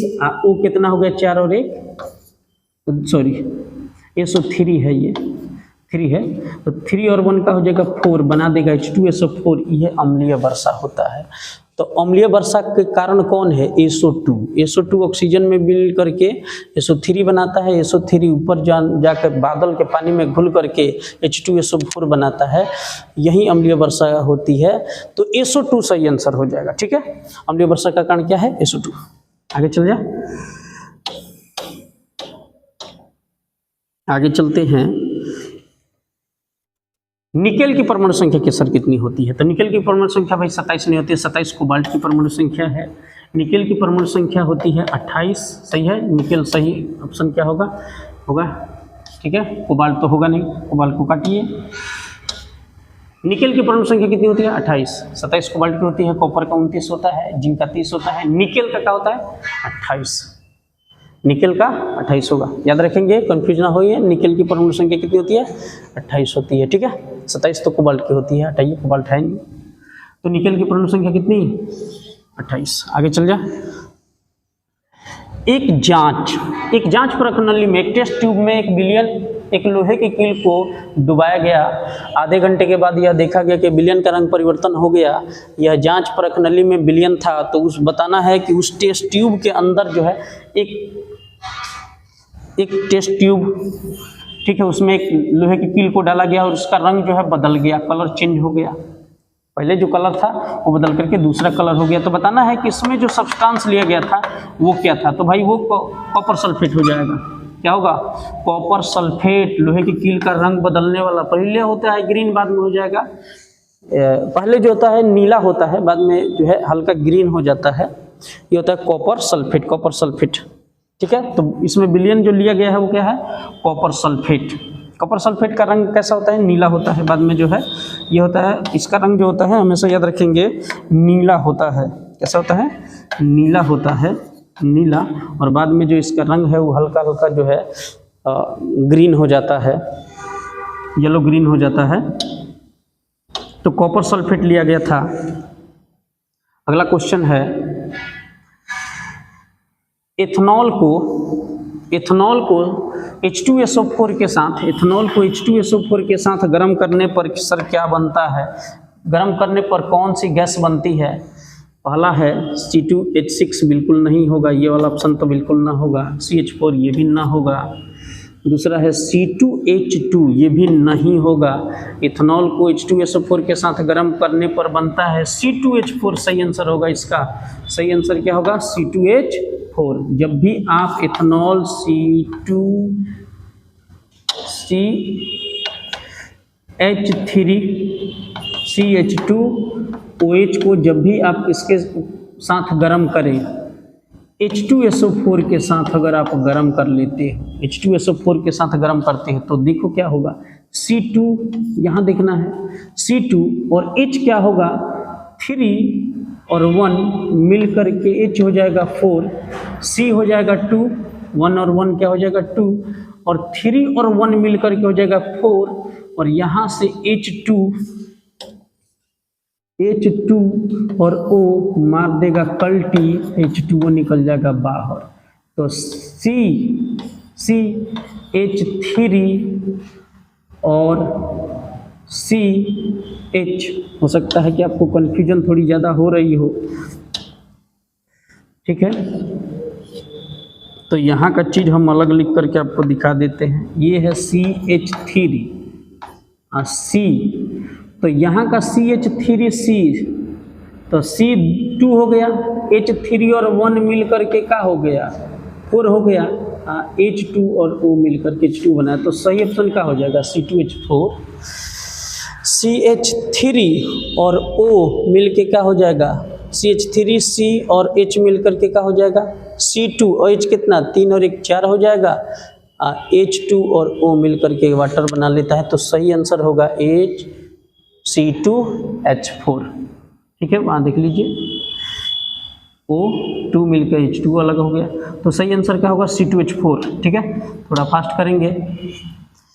O कितना हो गया 4 और 1 सॉरी SO3 है, ये 3 है तो 3 और 1 का हो जाएगा 4, बना देगा H2SO4। यह अम्लीय वर्षा होता है। तो अम्लीय वर्षा के कारण कौन है, SO2 ऑक्सीजन में मिल करके SO3 बनाता है, SO3 ऊपर जाकर बादल के पानी में घुल करके H2SO4 बनाता है, यही अम्लीय वर्षा होती है। तो SO2 सही आंसर हो जाएगा। ठीक है, अम्लीय वर्षा का कारण क्या है, SO2। आगे चल जा, आगे चलते हैं। निकेल की परमाणु संख्या के सर कितनी होती है, तो निकेल की परमाणु संख्या भाई 27 नहीं होती है, 27 कोबाल्ट की परमाणु संख्या है। निकेल की परमाणु संख्या होती है 28, सही है, निकेल सही ऑप्शन क्या होगा, ठीक है, कोबाल्ट तो होगा नहीं, कोबाल्ट को काटिए। निकेल की परमाणु संख्या कितनी होती है 28, 27 कोबाल्ट की होती है, कॉपर का 29 होता है, जिंक का 30 होता है, निकेल का क्या होता है 28, निकेल का 28 होगा, याद रखेंगे, कंफ्यूज ना होइए। निकेल की परमाणु संख्या कितनी होती है 28 होती है। ठीक है, 27 तो कोबाल्ट की होती है, हटाइए, कोबाल्ट है नहीं, तो निकेल की परमाणु संख्या कितनी 28। आगे चल जा। एक जांच प्रणाली में, एक टेस्ट ट्यूब में एक लोहे की कील को डुबाया गया। आधे घंटे के बाद यह देखा गया कि विलयन का रंग परिवर्तन हो गया। यह जांच प्रणाली में विलयन था, तो उस बताना है कि उस टेस्ट ट्यूब के अंदर जो है एक टेस्ट ट्यूब, ठीक है, उसमें एक लोहे की कील को डाला गया और उसका रंग जो है बदल गया, कलर चेंज हो गया। पहले जो कलर था वो बदल करके दूसरा कलर हो गया। तो बताना है कि इसमें जो सब्सटेंस लिया गया था वो क्या था, तो भाई वो कॉपर सल्फेट हो जाएगा। क्या होगा, कॉपर सल्फेट। लोहे की कील का रंग बदलने वाला पहले होता है ग्रीन, बाद में हो जाएगा, पहले जो होता है नीला होता है, बाद में जो है हल्का ग्रीन हो जाता है, ये होता है कॉपर सल्फेट। ठीक है, तो इसमें विलयन जो लिया गया है वो क्या है, कॉपर सल्फेट। कॉपर सल्फेट का रंग कैसा होता है, नीला होता है, बाद में जो है ये होता है, इसका रंग जो होता है हमेशा याद रखेंगे नीला होता है। कैसा होता है, नीला होता है, नीला, और बाद में जो इसका रंग है वो हल्का हल्का जो है ग्रीन हो जाता है, येलो ग्रीन हो जाता है। तो कॉपर सल्फेट लिया गया था। अगला क्वेश्चन है, एथेनॉल को H2SO4 के साथ गर्म करने पर सर क्या बनता है, गर्म करने पर कौन सी गैस बनती है। पहला है C2H6, बिल्कुल नहीं होगा, ये वाला ऑप्शन तो बिल्कुल ना होगा। CH4 ये भी ना होगा। दूसरा है C2H2, ये भी नहीं होगा। इथेनॉल को H2SO4 के साथ गर्म करने पर बनता है C2H4, सही आंसर होगा इसका। सही आंसर क्या होगा, C2H4। जब भी आप इथेनॉल CH2OH को जब भी आप इसके साथ गर्म करें, H2SO4 के साथ अगर आप गर्म कर लेते हैं, H2SO4 के साथ गर्म करते हैं, तो देखो क्या होगा, C2 यहाँ देखना है, C2 और H क्या होगा, 3 और 1 मिल करके H हो जाएगा 4, C हो जाएगा 2, 1 और 1 क्या हो जाएगा 2, और 3 और 1 मिल करके हो जाएगा 4, और यहाँ से H2 और O मार देगा कल्टी, H2O निकल जाएगा बाहर। तो CH3 और CH, हो सकता है कि आपको कन्फ्यूजन थोड़ी ज़्यादा हो रही हो, ठीक है, तो यहाँ का चीज़ हम अलग लिख करके आपको दिखा देते हैं। ये है CH3 और C, तो यहाँ का CH3C, तो C2 हो गया, H3 और 1 मिल करके क्या हो गया, 4 हो गया, H2 और O मिल करके H2 बनाया। तो सही ऑप्शन क्या हो जाएगा, C2H4। CH3 और O मिल के क्या हो जाएगा, CH3 C और H मिल करके क्या हो जाएगा, C2 और H कितना 3 और 1 4 हो जाएगा, H2 और O मिल करके वाटर बना लेता है। तो सही आंसर होगा HC2H4। ठीक है, वहाँ देख लीजिए O2 मिलकर H2 अलग हो गया, तो सही आंसर क्या होगा C2H4। ठीक है, थोड़ा फास्ट करेंगे,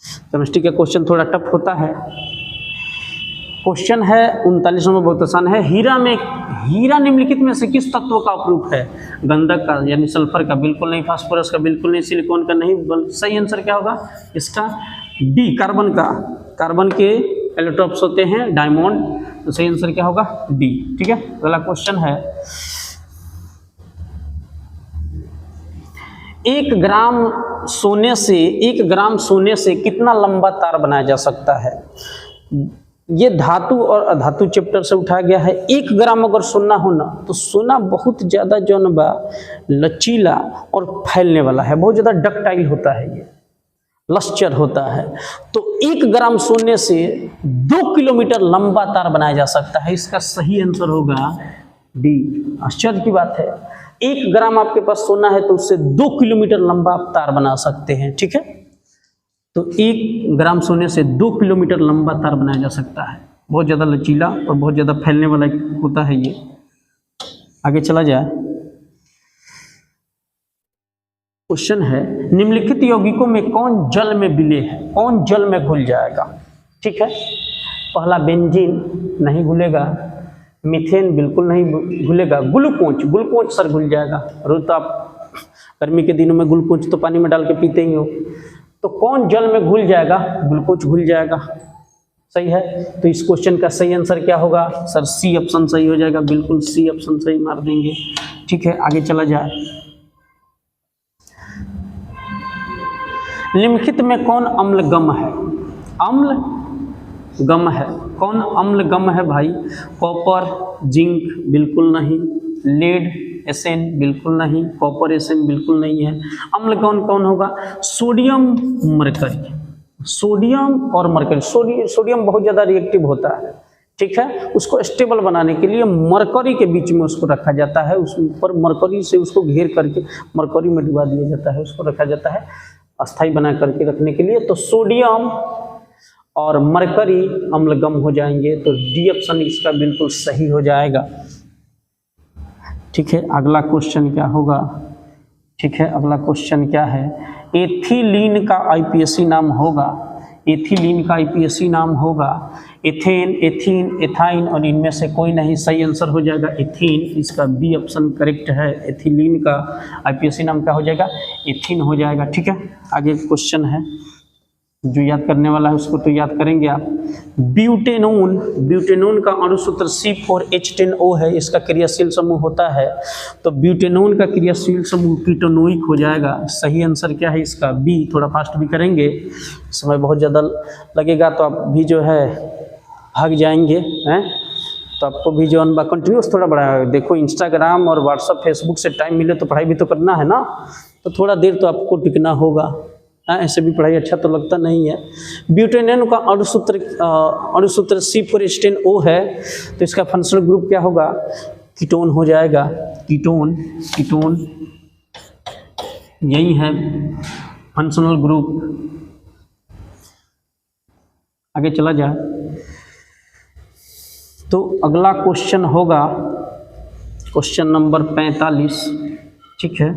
केमिस्ट्री का क्वेश्चन थोड़ा टफ होता है। क्वेश्चन है 39 नंबर, बहुत आसान है। हीरा निम्नलिखित में से किस तत्व का अपरूप है? गंधक का यानी सल्फर का बिल्कुल नहीं, फास्फोरस का बिल्कुल नहीं, सिलिकॉन का नहीं। सही आंसर क्या होगा इसका डी, कार्बन का। कार्बन के एलोट्रॉप्स होते हैं डायमंड, तो सही आंसर क्या होगा डी। ठीक है, अगला क्वेश्चन है 1 ग्राम सोने से कितना लंबा तार बनाया जा सकता है? ये धातु और अधातु चैप्टर से उठाया गया है। 1 ग्राम अगर सोना होना तो सोना बहुत ज़्यादा जो बा लचीला और फैलने वाला है, बहुत ज़्यादा डक्टाइल होता है, ये लस्चर होता है। तो 1 ग्राम सोने से 2 किलोमीटर लंबा तार बनाया जा सकता है। इसका सही आंसर होगा डी। आश्चर्य की बात है, 1 ग्राम आपके पास सोना है तो उससे 2 किलोमीटर लंबा आप तार बना सकते हैं। ठीक है, तो 1 ग्राम सोने से 2 किलोमीटर लंबा तार बनाया जा सकता है। बहुत ज़्यादा लचीला और बहुत ज़्यादा फैलने वाला होता है ये। आगे चला जाए, क्वेश्चन है निम्नलिखित यौगिकों में कौन जल में विलेय है? कौन जल में घुल जाएगा? ठीक है, पहला बेंजीन नहीं घुलेगा, मीथेन बिल्कुल नहीं घुलेगा, ग्लूकोज सर घुल जाएगा। रोज तो आप गर्मी के दिनों में ग्लूकोज तो पानी में डाल के पीते ही हो, तो कौन जल में घुल जाएगा? ग्लूकोज घुल जाएगा। सही है, तो इस क्वेश्चन का सही आंसर क्या होगा सर? सी ऑप्शन सही हो जाएगा, बिल्कुल सी ऑप्शन सही मार देंगे। ठीक है, आगे चला जाए। निम्नलिखित में कौन अम्लगम है? अम्लगम है, कौन अम्लगम है भाई? कॉपर, जिंक बिल्कुल नहीं, लेड एसएन बिल्कुल नहीं, कॉपर एसएन बिल्कुल नहीं है। अम्ल कौन होगा? Sodium mercury. सोडियम और मरकरी, सोडियम बहुत ज़्यादा रिएक्टिव होता है। ठीक है, उसको स्टेबल बनाने के लिए मरकरी के बीच में उसको रखा जाता है, उस ऊपर मरकरी से उसको घेर करके मरकरी में डुबा दिया जाता है, उसको रखा जाता है अस्थाई बना करके रखने के लिए। तो सोडियम और मरकरी अम्लगम हो जाएंगे, तो डी ऑप्शन इसका बिल्कुल सही हो जाएगा। ठीक है, अगला क्वेश्चन क्या होगा? ठीक है, अगला क्वेश्चन क्या है? एथिलीन का आईपीएससी नाम होगा। एथिलीन का आईपीएससी नाम होगा एथेन, एथीन, एथाइन, और इनमें से कोई नहीं। सही आंसर हो जाएगा एथीन, इसका बी ऑप्शन करेक्ट है। एथिलीन का आईपीएससी नाम क्या हो जाएगा? एथीन हो जाएगा। ठीक है, आगे क्वेश्चन है, जो याद करने वाला है उसको तो याद करेंगे आप। ब्यूटेनोन का अणु सूत्र C4H10O है, इसका क्रियाशील समूह होता है। तो ब्यूटेनोन का क्रियाशील समूह कीटोनोइक हो जाएगा। सही आंसर क्या है इसका? बी। थोड़ा फास्ट भी करेंगे, समय बहुत ज़्यादा लगेगा तो आप भी जो है भाग जाएंगे हैं, तो आपको भी जो अनबा कंटिन्यूस थोड़ा बड़ा देखो, इंस्टाग्राम और व्हाट्सअप फेसबुक से टाइम मिले तो पढ़ाई भी तो करना है ना, तो थोड़ा देर तो आपको टिकना होगा। ऐसे भी पढ़ाई अच्छा तो लगता नहीं है। ब्यूटेनोन का अणु सूत्र C4H10O है, तो इसका फंक्शनल ग्रुप क्या होगा? कीटोन हो जाएगा। कीटोन यही है फंक्शनल ग्रुप। आगे चला जाए, तो अगला क्वेश्चन होगा क्वेश्चन नंबर 45। ठीक है,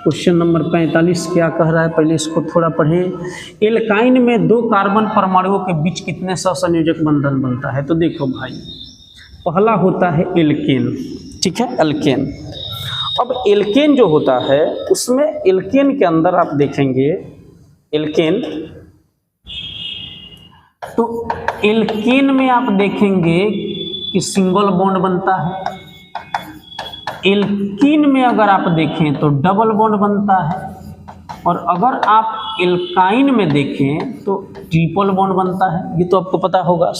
क्वेश्चन नंबर 45 क्या कह रहा है, पहले इसको थोड़ा पढ़ें। एल्काइन में 2 कार्बन परमाणुओं के बीच कितने सहसंयोजक बंधन बनता है? तो देखो भाई, पहला होता है एल्केन। ठीक है, एल्केन। अब एल्केन जो होता है उसमें एल्केन के अंदर आप देखेंगे एल्केन, तो एल्केन में आप देखेंगे कि सिंगल बॉन्ड बनता है। एल्कीन में अगर आप देखें तो डबल बॉन्ड बनता है, और अगर आप एल्काइन में देखें तो ट्रिपल बॉन्ड बनता है। ये तो आपको पता होगा,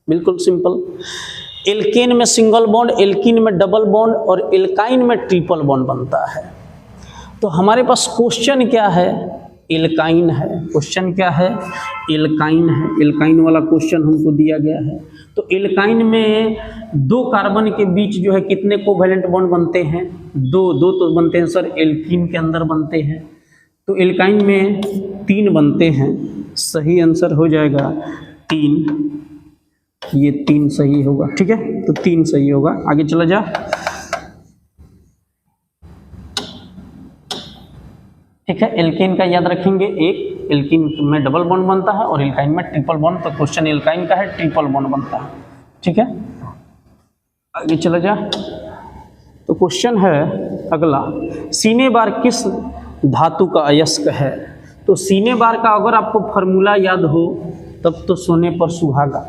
बिल्कुल सिंपल। एल्केन में सिंगल बॉन्ड, एल्कीन में डबल बॉन्ड, और एल्काइन में ट्रिपल बॉन्ड बनता है। तो हमारे पास क्वेश्चन क्या है? एल्काइन है। क्वेश्चन क्या है? एल्काइन है। एल्काइन वाला क्वेश्चन हमको दिया गया है। तो एल्काइन में दो कार्बन के बीच जो है कितने कोवैलेंट बॉन्ड बनते हैं? दो तो बनते हैं सर, एल्कीन के अंदर बनते हैं। तो एल्काइन में 3 बनते हैं। सही आंसर हो जाएगा 3। ये 3 सही होगा, ठीक है, तो 3 सही होगा। आगे चला जा। ठीक है, एल्कीन का याद रखेंगे, एक एल्कीन में डबल बॉन्ड बनता है और एल्काइन में ट्रिपल बॉन्ड। तो क्वेश्चन एल्काइन का है, ट्रिपल बॉन्ड बनता है, ठीक है। आगे चला जा। तो क्वेश्चन है अगला, सीने बार किस धातु का अयस्क है? तो सीने बार का अगर आपको फॉर्मूला याद हो तब तो सोने पर सुहागा।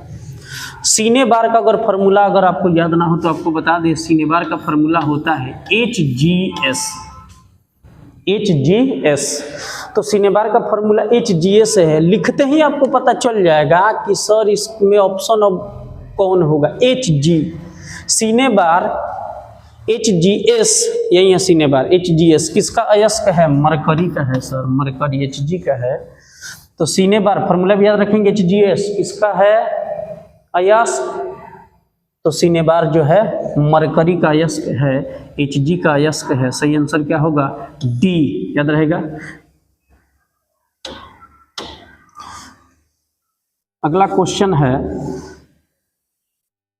सीने बार का अगर फॉर्मूला अगर आपको याद ना हो तो आपको बता दें, सीने बार का फॉर्मूला होता है HGS। HGS, तो सीने बार का फॉर्मूला HGS है। लिखते ही आपको पता चल जाएगा कि सर इसमें ऑप्शन अब कौन होगा। HG, सीने बार HGS, यही है सीने बार। HGS किसका अयस्क है? मरकरी का है सर, मरकरी Hg का है। तो सीने बार फॉर्मूला भी याद रखेंगे, HGS किसका है? अयस्क। तो सीने बार जो है मरकरी का अयस्क है, Hg का अयस्क है। सही आंसर क्या होगा? D, याद रहेगा। अगला क्वेश्चन है,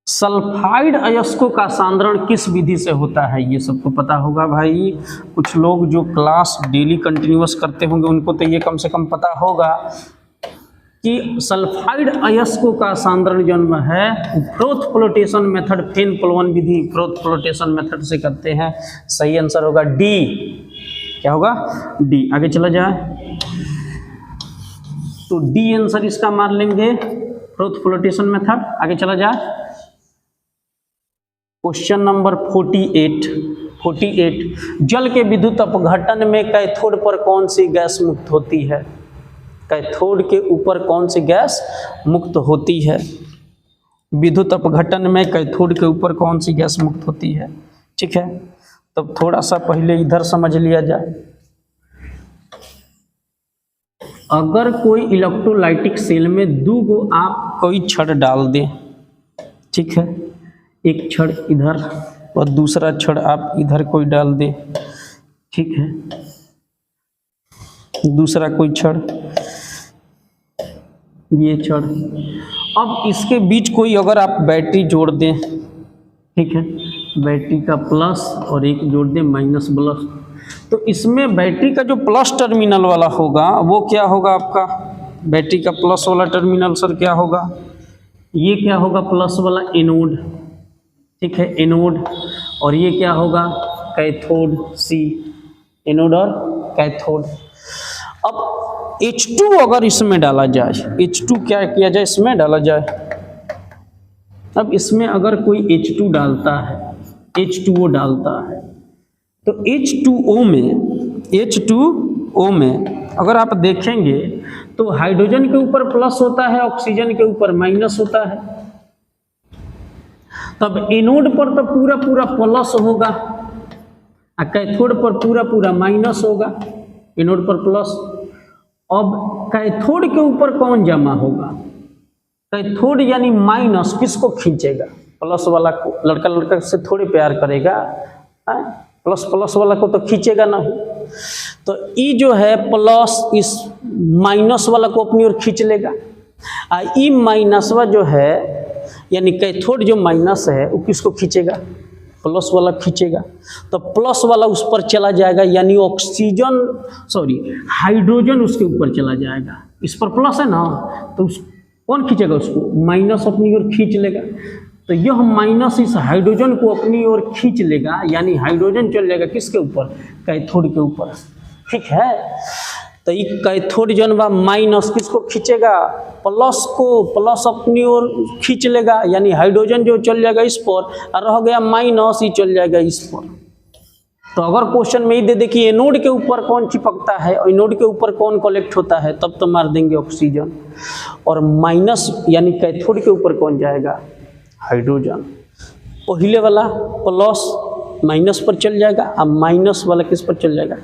सल्फाइड अयस्कों का सांद्रण किस विधि से होता है? ये सबको पता होगा भाई। कुछ लोग जो क्लास डेली कंटिन्यूअस करते होंगे उनको तो ये कम से कम पता होगा कि सल्फाइड अयस्कों का सांद्रण जन्म है फ्रोथ फ्लोटेशन मेथड, फेन प्लवन विधि, फ्रोथ फ्लोटेशन मेथड से करते हैं। सही आंसर होगा डी। क्या होगा? डी। आगे चला जाए तो डी आंसर इसका मार लेंगे, फ्रोथ फ्लोटेशन मेथड। आगे चला जाए, क्वेश्चन नंबर 48। जल के विद्युत अपघटन में कैथोड पर कौन सी गैस मुक्त होती है? कैथोड के ऊपर कौन सी गैस मुक्त होती है? विद्युत अपघटन में कैथोड के ऊपर कौन सी गैस मुक्त होती है? ठीक है, तब थोड़ा सा पहले इधर समझ लिया जाए। अगर कोई इलेक्ट्रोलाइटिक सेल में 2 गो आप कोई छड़ डाल दें, ठीक है, एक छड़ इधर और दूसरा छड़ आप इधर कोई डाल दें, ठीक है, दूसरा कोई छड़, ये छड़। अब इसके बीच कोई अगर आप बैटरी जोड़ दें, ठीक है, बैटरी का प्लस और एक जोड़ दें माइनस प्लस, तो इसमें बैटरी का जो प्लस टर्मिनल वाला होगा वो क्या होगा आपका? बैटरी का प्लस वाला टर्मिनल सर क्या होगा? ये क्या होगा? प्लस वाला एनोड, ठीक है, एनोड। और ये क्या होगा? कैथोड, सी, एनोड और कैथोड। अब H2 अगर इसमें डाला जाए, H2 क्या किया जाए? इसमें डाला जाए। अब इसमें अगर कोई H2 डालता है, H2O डालता है, तो H2O में अगर आप देखेंगे तो हाइड्रोजन के ऊपर प्लस होता है, ऑक्सीजन के ऊपर माइनस होता है। तब एनोड पर तो पूरा पूरा प्लस होगा और कैथोड पर पूरा पूरा माइनस होगा, एनोड पर प्लस। अब कैथोड के ऊपर कौन जमा होगा? कैथोड यानी माइनस किसको खींचेगा? प्लस वाला को। लड़का लड़का से थोड़ी प्यार करेगा, प्लस प्लस वाला को तो खींचेगा नहीं। तो ई जो है प्लस इस माइनस वाला को अपनी ओर खींच लेगा, और ई माइनस वा जो है यानी कैथोड जो माइनस है वो किसको खींचेगा? प्लस वाला खींचेगा। तो प्लस वाला उस पर चला जाएगा, यानी ऑक्सीजन हाइड्रोजन उसके ऊपर चला जाएगा। इस पर प्लस है ना, तो कौन खींचेगा उसको? माइनस अपनी ओर खींच लेगा। तो यह माइनस इस हाइड्रोजन को अपनी ओर खींच लेगा, यानी हाइड्रोजन चल जाएगा किसके ऊपर? कैथोड के ऊपर, ठीक है। तो ये कैथोड जन व माइनस किसको खींचेगा? प्लस को। प्लस अपनी ओर खींच लेगा, यानी हाइड्रोजन जो चल जाएगा इस पर, और रह गया माइनस, ही चल जाएगा इस पर। तो अगर क्वेश्चन में ही दे दे कि एनोड के ऊपर कौन चिपकता है और एनोड के ऊपर कौन कलेक्ट होता है, तब तो मार देंगे ऑक्सीजन। और माइनस यानी कैथोड के ऊपर कौन जाएगा? हाइड्रोजन। पहले वाला प्लस माइनस पर चल जाएगा और माइनस वाला किस पर चल जाएगा?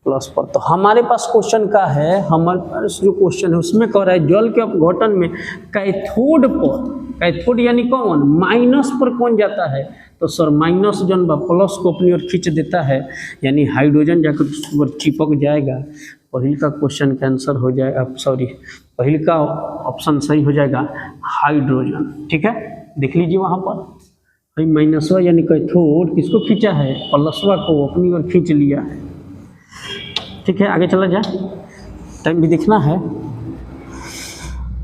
प्लस पर। तो हमारे पास क्वेश्चन का है, हमारे पास जो क्वेश्चन है उसमें कह रहा है जल के अपघटन में कैथोड पर, कैथोड यानी कौन, माइनस पर कौन जाता है, तो सर माइनस जन बा प्लस को अपनी ओर खींच देता है, यानी हाइड्रोजन जाकर उस पर चिपक जाएगा। पहले का क्वेश्चन का आंसर हो जाएगा, सॉरी पहले का ऑप्शन सही हो जाएगा हाइड्रोजन। ठीक है, देख लीजिए वहाँ पर भाई माइनसवा यानी कैथोड किसको खींचा है, प्लसवा को अपनी ओर खींच लिया है। ठीक है, आगे चला जाए, टाइम भी देखना है।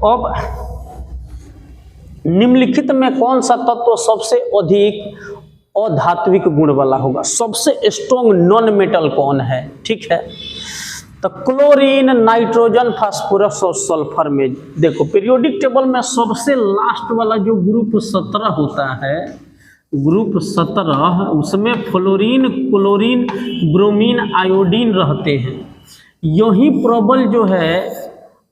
अब निम्नलिखित में कौन सा तत्व सबसे अधिक अधात्विक गुण वाला होगा, सबसे स्ट्रॉन्ग नॉन मेटल कौन है। ठीक है, तो क्लोरीन, नाइट्रोजन, फास्फोरस और सल्फर में देखो पीरियोडिक टेबल में सबसे लास्ट वाला जो ग्रुप 17 होता है, ग्रुप 17, उसमें फ्लोरीन, क्लोरीन, ब्रोमीन, आयोडीन रहते हैं। यही प्रबल जो है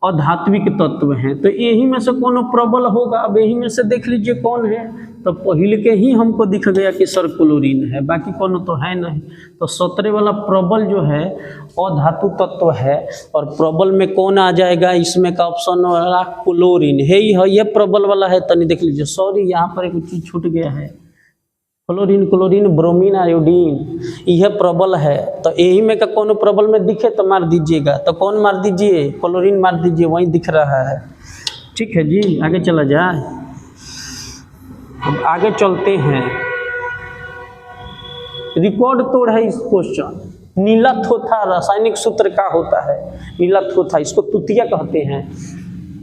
अधात्विक तत्व हैं। तो यही में से कौन प्रबल होगा, अब यही में से देख लीजिए कौन है, तो पहले के ही हमको दिख गया कि सर क्लोरीन है, बाकी कौन तो है नहीं। तो 17 वाला प्रबल जो है अधातु तत्व है, और प्रबल में कौन आ जाएगा, इसमें का ऑप्शन वाला क्लोरीन है ही है, यह प्रबल वाला है। तनी देख लीजिए, सॉरी यहाँ पर एक चीज छूट गया है, फ्लोरीन, क्लोरीन, ब्रोमीन, आयोडीन, यह प्रबल है। तो यही में का कौन प्रबल में दिखे तो मार दीजिएगा, तो कौन मार दीजिए, क्लोरीन मार दीजिए, वहीं दिख रहा है। ठीक है जी, आगे चला जाए। अब आगे चलते हैं, रिकॉर्ड तोड़ है इस क्वेश्चन। नीला थोथा रासायनिक सूत्र का होता है, नीला थोथा, इसको तुतिया कहते हैं।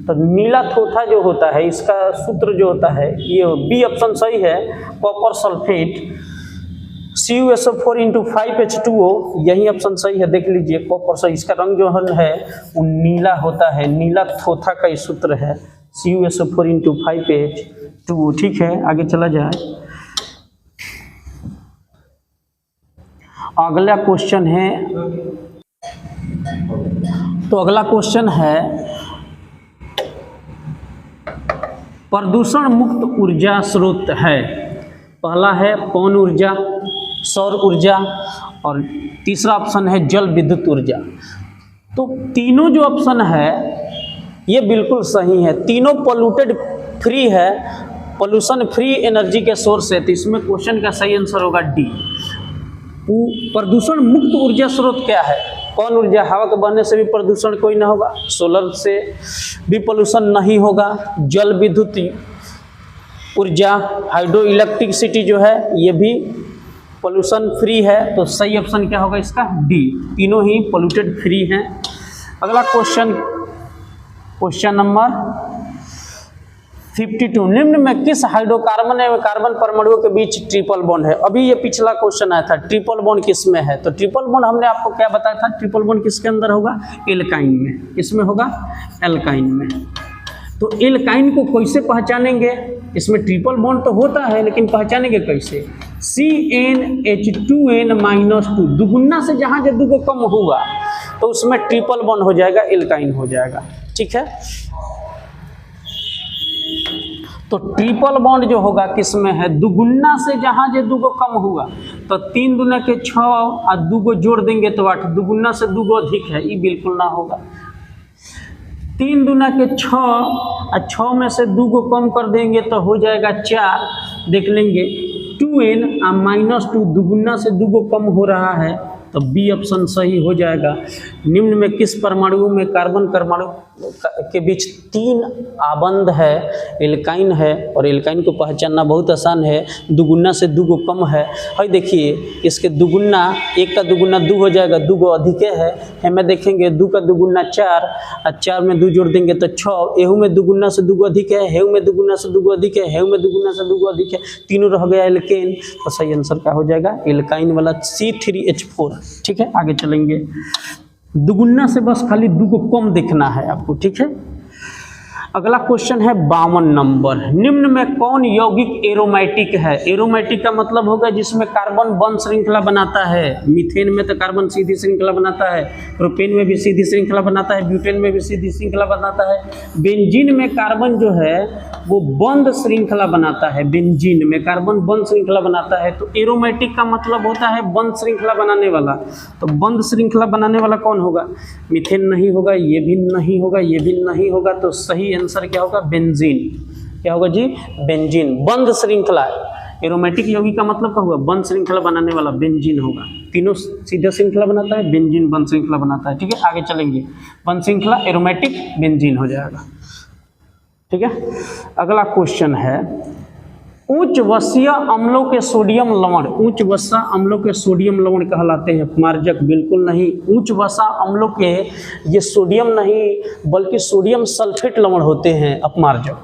तो नीला थोथा जो होता है इसका सूत्र जो होता है, ये बी ऑप्शन सही है, कॉपर सल्फेट CuSO4 × 5H2O, यही ऑप्शन सही है। देख लीजिए कॉपर सही, इसका रंग जो है वो नीला होता है, नीला थोथा का सूत्र है CuSO4 × 5H2O। ठीक है, आगे चला जाए। अगला क्वेश्चन है, तो अगला क्वेश्चन है प्रदूषण मुक्त ऊर्जा स्रोत है। पहला है पवन ऊर्जा, सौर ऊर्जा, और तीसरा ऑप्शन है जल विद्युत ऊर्जा। तो तीनों जो ऑप्शन है ये बिल्कुल सही है, तीनों पोल्यूटेड फ्री है, पोल्यूशन फ्री एनर्जी के सोर्स है। तो इसमें क्वेश्चन का सही आंसर होगा डी। प्रदूषण मुक्त ऊर्जा स्रोत क्या है, पवन ऊर्जा, हवा के बहने से भी प्रदूषण कोई ना होगा, सोलर से भी पोल्यूशन नहीं होगा, जल विद्युत ऊर्जा, हाइड्रो इलेक्ट्रिसिटी जो है ये भी पोल्यूशन फ्री है। तो सही ऑप्शन क्या होगा इसका, डी, तीनों ही पोल्यूटेड फ्री हैं। अगला क्वेश्चन, क्वेश्चन नंबर 52, निम्न में किस हाइड्रोकार्बन एवं कार्बन परमाणुओं के बीच ट्रिपल बॉन्ड है। अभी ये पिछला क्वेश्चन आया था, ट्रिपल बॉन्ड किस में है, तो ट्रिपल बॉन्ड हमने आपको क्या बताया था, ट्रिपल बॉन्ड किसके अंदर होगा, एल्काइन में। किसमें होगा, एल्काइन में। तो एल्काइन को कैसे पहचानेंगे, इसमें ट्रिपल बॉन्ड तो होता है लेकिन पहचानेंगे कैसे, CnH2n-2, दुगुना से जहाँ जो दुगो कम होगा तो उसमें ट्रिपल बॉन्ड हो जाएगा, एल्काइन हो जाएगा। ठीक है, तो ट्रिपल बॉन्ड जो होगा किसमें है, दुगुना से जहाँ जो दुगो कम हुआ तो 3 दूना के 6 और दुगो जोड़ देंगे तो 8, दुगुना से दुगो अधिक है, ये बिल्कुल ना होगा। 3 दूना के 6 और 6 में से दुगो कम कर देंगे तो हो जाएगा 4, देख लेंगे 2n और -2, दुगुना से दुगो कम हो रहा है, तो बी ऑप्शन सही हो जाएगा। निम्न में किस परमाणुओं में कार्बन परमाणु के बीच 3 आबंध है, एल्काइन है, और एल्काइन को पहचानना बहुत आसान है, दुगुना से दुगो कम है। भाई देखिए इसके दुगुना, 1 का दुगुना 2 हो जाएगा, दुगो अधिक है, हमें देखेंगे 2 का दुगुना 4 और 4 में 2 जोड़ देंगे तो 6, एहू में दुगुना से दुगो अधिक है, हेऊ में दुगुना से दुगो अधिक है, हेऊ में दुगुना से दुगो अधिक है, तीनों रह गया एल्केन। तो सही आंसर क्या हो जाएगा, एल्काइन वाला C3H4। ठीक है, आगे चलेंगे। दुगुना से बस खाली दुगो कम देखना है आपको। ठीक है, अगला क्वेश्चन है 52 नंबर। निम्न में कौन यौगिक एरोमेटिक है? एरोमेटिक का मतलब होगा जिसमें कार्बन बंध श्रृंखला बनाता है। मीथेन में तो कार्बन सीधी श्रृंखला बनाता है, प्रोपेन में भी सीधी श्रृंखला बनाता है, ब्यूटेन में भी सीधी श्रृंखला बनाता है। बेंजीन में कार्बन जो है वो बंध श्रृंखला बनाता है, बेंजीन में कार्बन बंध श्रृंखला बनाता है। तो एरोमेटिक का मतलब होता है बंध श्रृंखला बनाने वाला। तो बंध श्रृंखला बनाने वाला कौन होगा? मीथेन नहीं होगा, ये भी नहीं होगा, ये भी नहीं होगा। तो सही आंसर क्या होगा? बेंजीन। क्या होगा जी? बेंजीन। बंध श्रृंखला। एरोमेटिक यौगिक का मतलब क्या हुआ? बंध श्रृंखला बनाने वाला बेंजीन होगा। तीनों सीधे श्रृंखला बनाता है, बेंजीन बंध श्रृंखला बनाता है। ठीक है, आगे चलेंगे। बंध श्रृंखला एरोमेटिक बेंजीन हो जाएगा। ठीक है, अगला क्वेश्चन है उच्च वसीय अम्लों के सोडियम लवण। उच्च वसा अम्लों के सोडियम लवण कहलाते हैं अपमार्जक? बिल्कुल नहीं। उच्च वसा अम्लों के ये सोडियम नहीं बल्कि सोडियम सल्फेट लवण होते हैं अपमार्जक।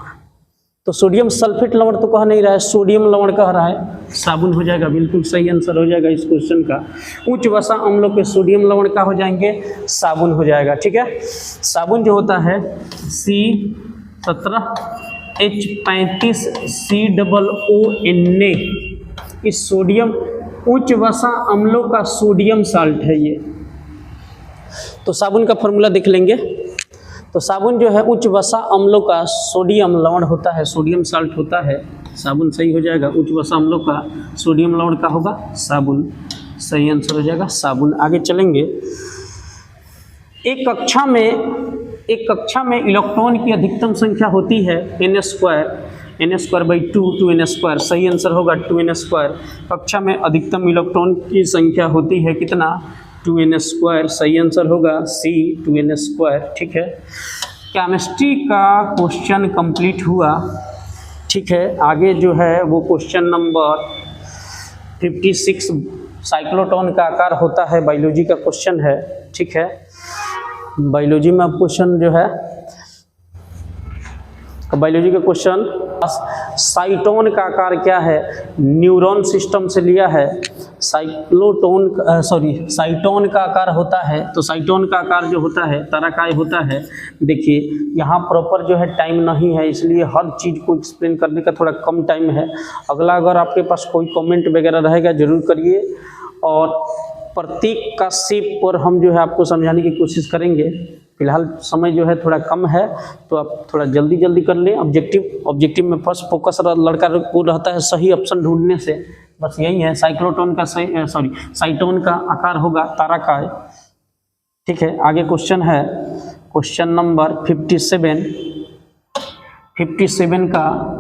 तो सोडियम सल्फेट लवण तो कह नहीं रहा है, सोडियम लवण कह रहा है। साबुन हो जाएगा, बिल्कुल सही आंसर हो जाएगा इस क्वेश्चन का। उच्च वसा अम्लों के सोडियम लवण का हो जाएंगे, साबुन हो जाएगा। ठीक है, साबुन जो होता है C17H35COONA, इस सोडियम उच्च वसा अम्लों का सोडियम साल्ट है ये। तो साबुन का फॉर्मूला देख लेंगे। तो साबुन जो है उच्च वसा अम्लों का सोडियम लवण होता है, सोडियम साल्ट होता है। साबुन सही हो जाएगा। उच्च वसा अम्लों का सोडियम लवण का होगा साबुन, सही आंसर हो जाएगा साबुन। आगे चलेंगे। एक कक्षा में इलेक्ट्रॉन की अधिकतम संख्या होती है n² 2n²। सही आंसर होगा 2n²। कक्षा में अधिकतम इलेक्ट्रॉन की संख्या होती है कितना? 2n²। सही आंसर होगा C 2n²। ठीक है, केमिस्ट्री का क्वेश्चन कंप्लीट हुआ। ठीक है, आगे जो है वो क्वेश्चन नंबर 56 साइक्लोट्रॉन का आकार होता है, बायोलॉजी का क्वेश्चन है। ठीक है, बायोलॉजी में अब क्वेश्चन जो है बायोलॉजी का क्वेश्चन, साइटोन का आकार क्या है? न्यूरॉन सिस्टम से लिया है। साइटोन का आकार होता है, तो साइटोन का आकार जो होता है ताराकाय होता है। देखिए यहाँ प्रॉपर जो है टाइम नहीं है, इसलिए हर चीज़ को एक्सप्लेन करने का थोड़ा कम टाइम है। अगला अगर आपके पास कोई कमेंट वगैरह रहेगा ज़रूर करिए, और प्रतीक का शेप पर हम जो है आपको समझाने की कोशिश करेंगे। फिलहाल समय जो है थोड़ा कम है, तो आप थोड़ा जल्दी कर लें। ऑब्जेक्टिव में फर्स्ट फोकस लड़का को रहता है सही ऑप्शन ढूंढने से, बस यही है। साइक्लोट्रॉन का साइटोन का आकार होगा ताराकाय। ठीक है, आगे क्वेश्चन है क्वेश्चन नंबर 57 का,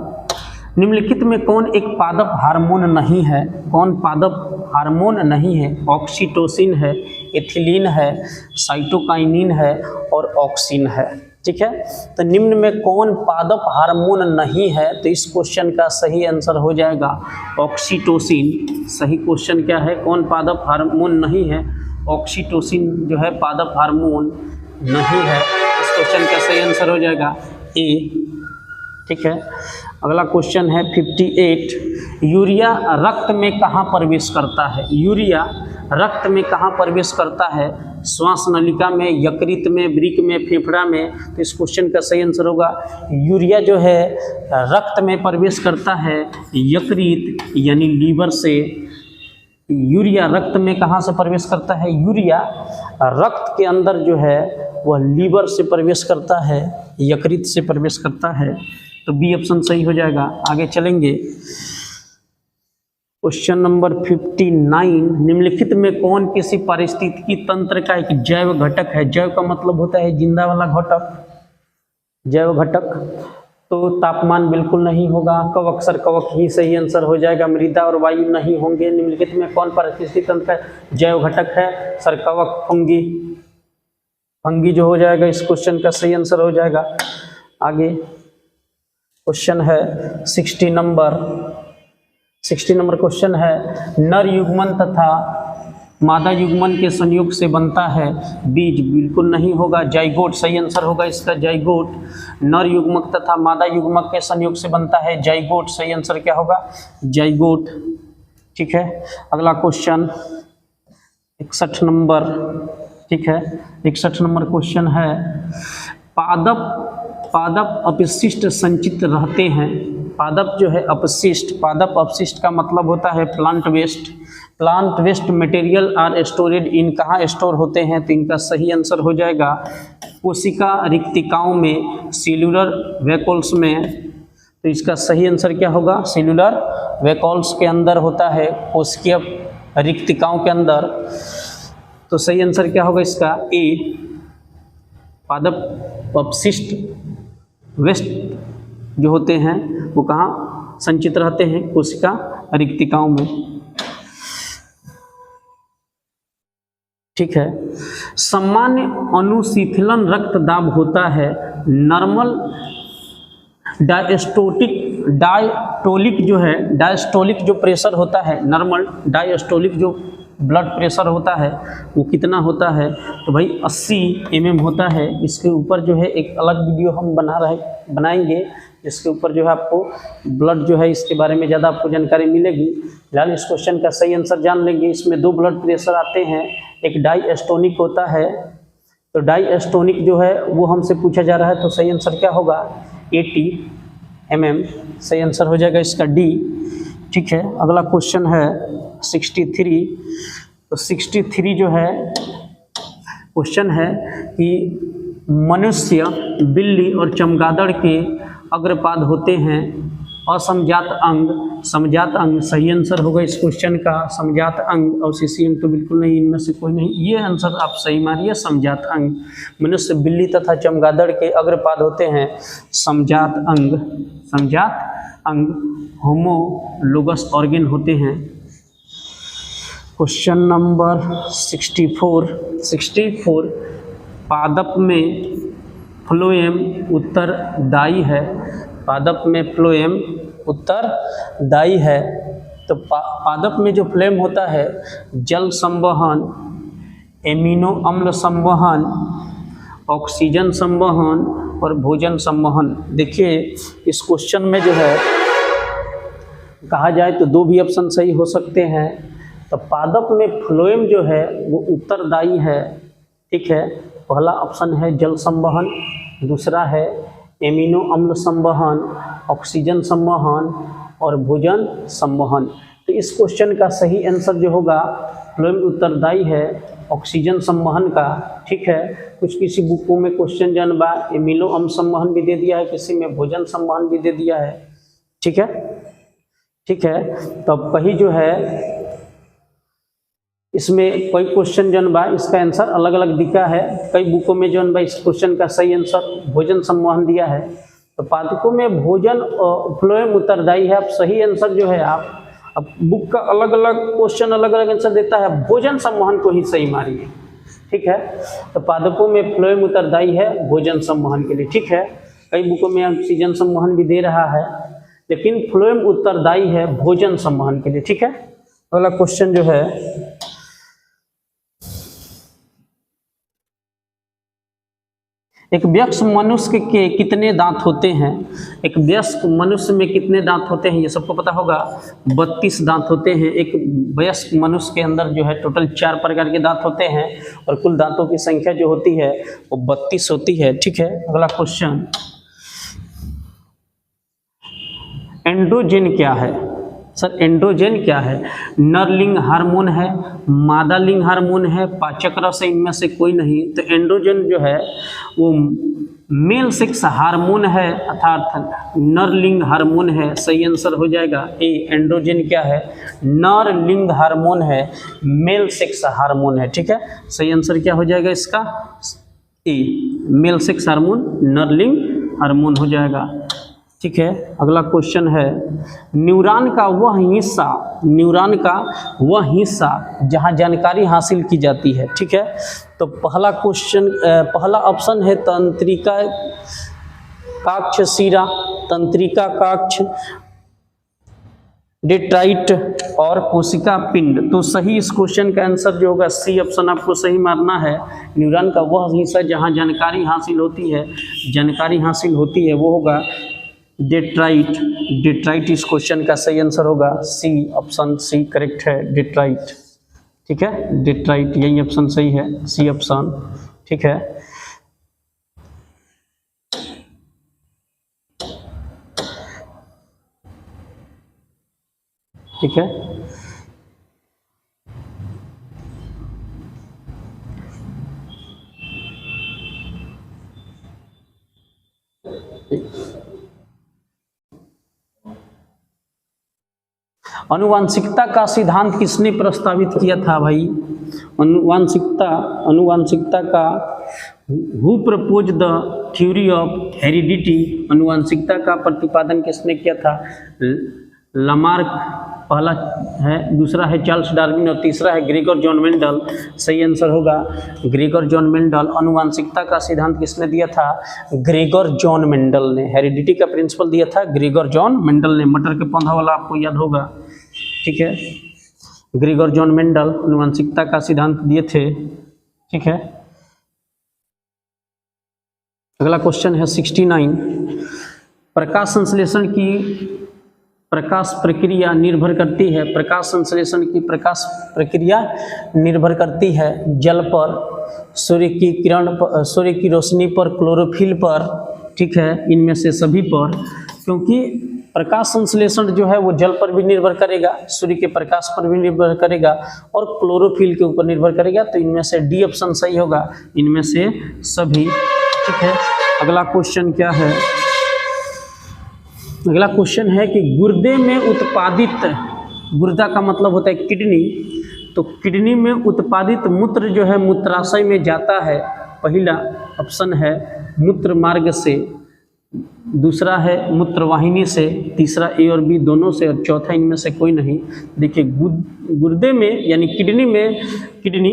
निम्नलिखित में कौन एक पादप हार्मोन नहीं है? कौन पादप हार्मोन नहीं है? ऑक्सीटोसिन है, एथिलीन है, साइटोकाइनिन है और ऑक्सिन है। ठीक है, तो निम्न में कौन पादप हार्मोन नहीं है? तो इस क्वेश्चन का सही आंसर हो जाएगा ऑक्सीटोसिन। सही क्वेश्चन क्या है? कौन पादप हार्मोन नहीं है? ऑक्सीटोसिन जो है पादप हार्मोन नहीं है। इस क्वेश्चन का सही आंसर हो जाएगा ए। ठीक है, अगला क्वेश्चन है 58। यूरिया रक्त में कहाँ प्रवेश करता है? यूरिया रक्त में कहाँ प्रवेश करता है? श्वास नलिका में, यकृत में, वृक्क में, फेफड़ा में। तो इस क्वेश्चन का सही आंसर होगा यूरिया जो है रक्त में प्रवेश करता है यकृत यानी लीवर से। यूरिया रक्त में कहाँ से प्रवेश करता है? यूरिया रक्त के अंदर जो है वह लीवर से प्रवेश करता है, यकृत से प्रवेश करता है। तो बी ऑप्शन सही हो जाएगा। आगे चलेंगे। क्वेश्चन नंबर 59, निम्नलिखित में कौन किसी पारिस्थितिकी तंत्र का एक जैव घटक है? जैव का मतलब होता है जिंदा वाला घटक, जैव घटक। तो तापमान बिल्कुल नहीं होगा, कवक सर कवक ही सही आंसर हो जाएगा। मृदा और वायु नहीं होंगे। निम्नलिखित में कौन पारिस्थितिकी तंत्र का जैव घटक है? सर कवक, फंगी। फंगी जो हो जाएगा इस क्वेश्चन का सही आंसर हो जाएगा। आगे क्वेश्चन है 60 नंबर क्वेश्चन है, नर युग्मन तथा मादा युग्मन के संयोग से बनता है बीज। बिल्कुल नहीं होगा, जाइगोट सही आंसर होगा इसका, जाइगोट। नर युग्मक तथा मादा युग्मक के संयोग से बनता है जाइगोट। सही आंसर क्या होगा? जाइगोट। ठीक है, अगला क्वेश्चन 61 नंबर। ठीक है, 61 नंबर क्वेश्चन है, पादप पादप अपशिष्ट संचित रहते हैं। पादप जो है अपशिष्ट, पादप अपशिष्ट का मतलब होता है plant waste. Plant waste material are stored in, कहाँ स्टोर होते हैं? तो इनका सही आंसर हो जाएगा कोशिका रिक्तिकाओं में, सेल्यूलर वैक्यूल्स में। तो इसका सही आंसर क्या होगा? सेल्यूलर वैक्यूल्स के अंदर होता है, कोशिकीय रिक्तिकाओं के अंदर। तो सही आंसर क्या होगा इसका? ए। पादप अपशिष्ट वेस्ट जो होते हैं वो कहाँ संचित रहते हैं? कोशिका रिक्तिकाओं में। ठीक है। सामान्य अनुशीतलन रक्तदाब होता है नॉर्मल डायस्टोलिक जो है, डायस्टोलिक जो प्रेशर होता है, नॉर्मल डायस्टोलिक जो ब्लड प्रेशर होता है वो कितना होता है? तो भाई 80 mm होता है। इसके ऊपर जो है एक अलग वीडियो हम बनाएंगे जिसके ऊपर जो है आपको ब्लड जो है इसके बारे में ज़्यादा आपको जानकारी मिलेगी। फिलहाल इस क्वेश्चन का सही आंसर जान लेंगे। इसमें 2 ब्लड प्रेशर आते हैं, एक डायस्टोनिक होता है। तो डायस्टोनिक जो है वो हमसे पूछा जा रहा है, तो सही आंसर क्या होगा? 80 mm। सही आंसर हो जाएगा इसका डी। ठीक है। अगला क्वेश्चन है 63। तो 63 जो है क्वेश्चन है कि मनुष्य, बिल्ली और चमगादड़ के अग्रपाद होते हैं असमजात अंग, समजात अंग। सही आंसर होगा इस क्वेश्चन का समजात अंग, और सीसीएम तो बिल्कुल नहीं, इनमें से कोई नहीं। ये आंसर आप सही मारिए, समजात अंग। मनुष्य, बिल्ली तथा चमगादड़ के अग्रपाद होते हैं समजात अंग, समजात अंग। होमोलोगस ऑर्गन होते हैं। Question number 64। पादप में फ्लोएम उत्तरदायी है। पादप में फ्लोएम उत्तरदायी है। तो पादप में जो फ्लोएम होता है जल संवहन, एमिनो अम्ल संवहन, ऑक्सीजन संवहन और भोजन संवहन। देखिए इस क्वेश्चन में जो है कहा जाए तो 2 भी ऑप्शन सही हो सकते हैं। तो पादप में फ्लोएम जो है वो उत्तरदायी है। ठीक है। पहला ऑप्शन है जल संवहन, दूसरा है एमिनो अम्ल संवहन, ऑक्सीजन संवहन और भोजन संवहन। तो इस क्वेश्चन का सही आंसर जो होगा फ्लोएम उत्तरदायी है ऑक्सीजन संवहन का। ठीक है। कुछ किसी बुकों में क्वेश्चन जन बा एमिनो अम्ल संवहन भी दे दिया है, किसी में भोजन संवहन भी दे दिया है। ठीक है। ठीक है। तो अब कहीं जो है इसमें कोई क्वेश्चन जन बा इसका आंसर अलग अलग दिखा है। कई बुकों में जो बा इस क्वेश्चन का सही आंसर भोजन संवहन दिया है। तो पादपों में भोजन फ्लोएम उत्तरदायी है। अब सही आंसर जो है आप अब बुक का अलग अलग क्वेश्चन अलग अलग आंसर देता है, भोजन संवहन को ही सही मारिए। ठीक है। तो पादपों में फ्लोएम उत्तरदायी है भोजन संवहन के लिए। ठीक है। कई बुकों में ऑक्सीजन संवहन भी दे रहा है, लेकिन फ्लोएम उत्तरदायी है भोजन संवहन के लिए। ठीक है। अगला क्वेश्चन जो है एक वयस्क मनुष्य के कितने दांत होते हैं? एक वयस्क मनुष्य में कितने दांत होते हैं? ये सबको पता होगा। 32 दांत होते हैं। एक वयस्क मनुष्य के अंदर जो है टोटल 4 प्रकार के दांत होते हैं और कुल दांतों की संख्या जो होती है वो 32 होती है। ठीक है। अगला क्वेश्चन, एंड्रोजन क्या है? सर एंड्रोजन क्या है? नरलिंग हार्मोन है, मादा लिंग हार्मोन है, पाचक रस है, इनमें से कोई नहीं। तो एंड्रोजन जो है वो मेल सेक्स हार्मोन है अर्थात नरलिंग हार्मोन है। सही आंसर हो जाएगा ए। एंड्रोजन क्या है? नरलिंग हार्मोन है, मेल सेक्स हार्मोन है। ठीक है। सही आंसर क्या हो जाएगा इसका? ए, मेल सेक्स हार्मोन नरलिंग हार्मोन हो जाएगा। ठीक है। अगला क्वेश्चन है न्यूरॉन का वह हिस्सा जहां जानकारी हासिल की जाती है। ठीक है। तो पहला ऑप्शन है तंत्रिका काक्ष शिरा, तंत्रिका काक्ष, डेट्राइट और कोशिका पिंड। तो सही इस क्वेश्चन का आंसर जो होगा सी ऑप्शन आपको सही मारना है। न्यूरॉन का वह हिस्सा जहां जानकारी हासिल होती है वो होगा डेट्राइट। डेट्राइट इस क्वेश्चन का सही आंसर होगा सी, ऑप्शन सी करेक्ट है, डेट्राइट। ठीक है। डेट्राइट यही ऑप्शन सही है, सी ऑप्शन। ठीक है। ठीक है। अनुवांशिकता का सिद्धांत किसने प्रस्तावित किया था भाई? अनुवांशिकता का who propose the theory of heredity, अनुवांशिकता का प्रतिपादन किसने किया था? लामार्क पहला है, दूसरा है चार्ल्स डार्विन और तीसरा है ग्रेगर जॉन मेंडल। सही आंसर होगा ग्रेगर जॉन मेंडल। अनुवांशिकता का सिद्धांत किसने दिया था? ग्रेगर जॉन मेंडल ने। हेरिडिटी का प्रिंसिपल दिया था ग्रेगर जॉन मेंडल ने। मटर के पौधा वाला आपको याद होगा, ठीक है। ग्रेगर जॉन मेंडल अनुवांशिकता का सिद्धांत दिए थे, ठीक है। अगला क्वेश्चन है 69। प्रकाश संश्लेषण की प्रकाश प्रक्रिया निर्भर करती है, प्रकाश संश्लेषण की प्रकाश प्रक्रिया निर्भर करती है जल पर, सूर्य की किरण पर, सूर्य की रोशनी पर, क्लोरोफिल पर, ठीक है, इनमें से सभी पर। क्योंकि प्रकाश संश्लेषण जो है वो जल पर भी निर्भर करेगा, सूर्य के प्रकाश पर भी निर्भर करेगा और क्लोरोफिल के ऊपर निर्भर करेगा। तो इनमें से डी ऑप्शन सही होगा, इनमें से सभी, ठीक है। अगला क्वेश्चन क्या है? अगला क्वेश्चन है कि गुर्दे में उत्पादित, गुर्दा का मतलब होता है किडनी, तो किडनी में उत्पादित मूत्र जो है मूत्राशय में जाता है। पहला ऑप्शन है मूत्र मार्ग से, दूसरा है मूत्रवाहिनी से, तीसरा ए और बी दोनों से, और चौथा इनमें से कोई नहीं। देखिए गुर्दे में यानी किडनी में, kidney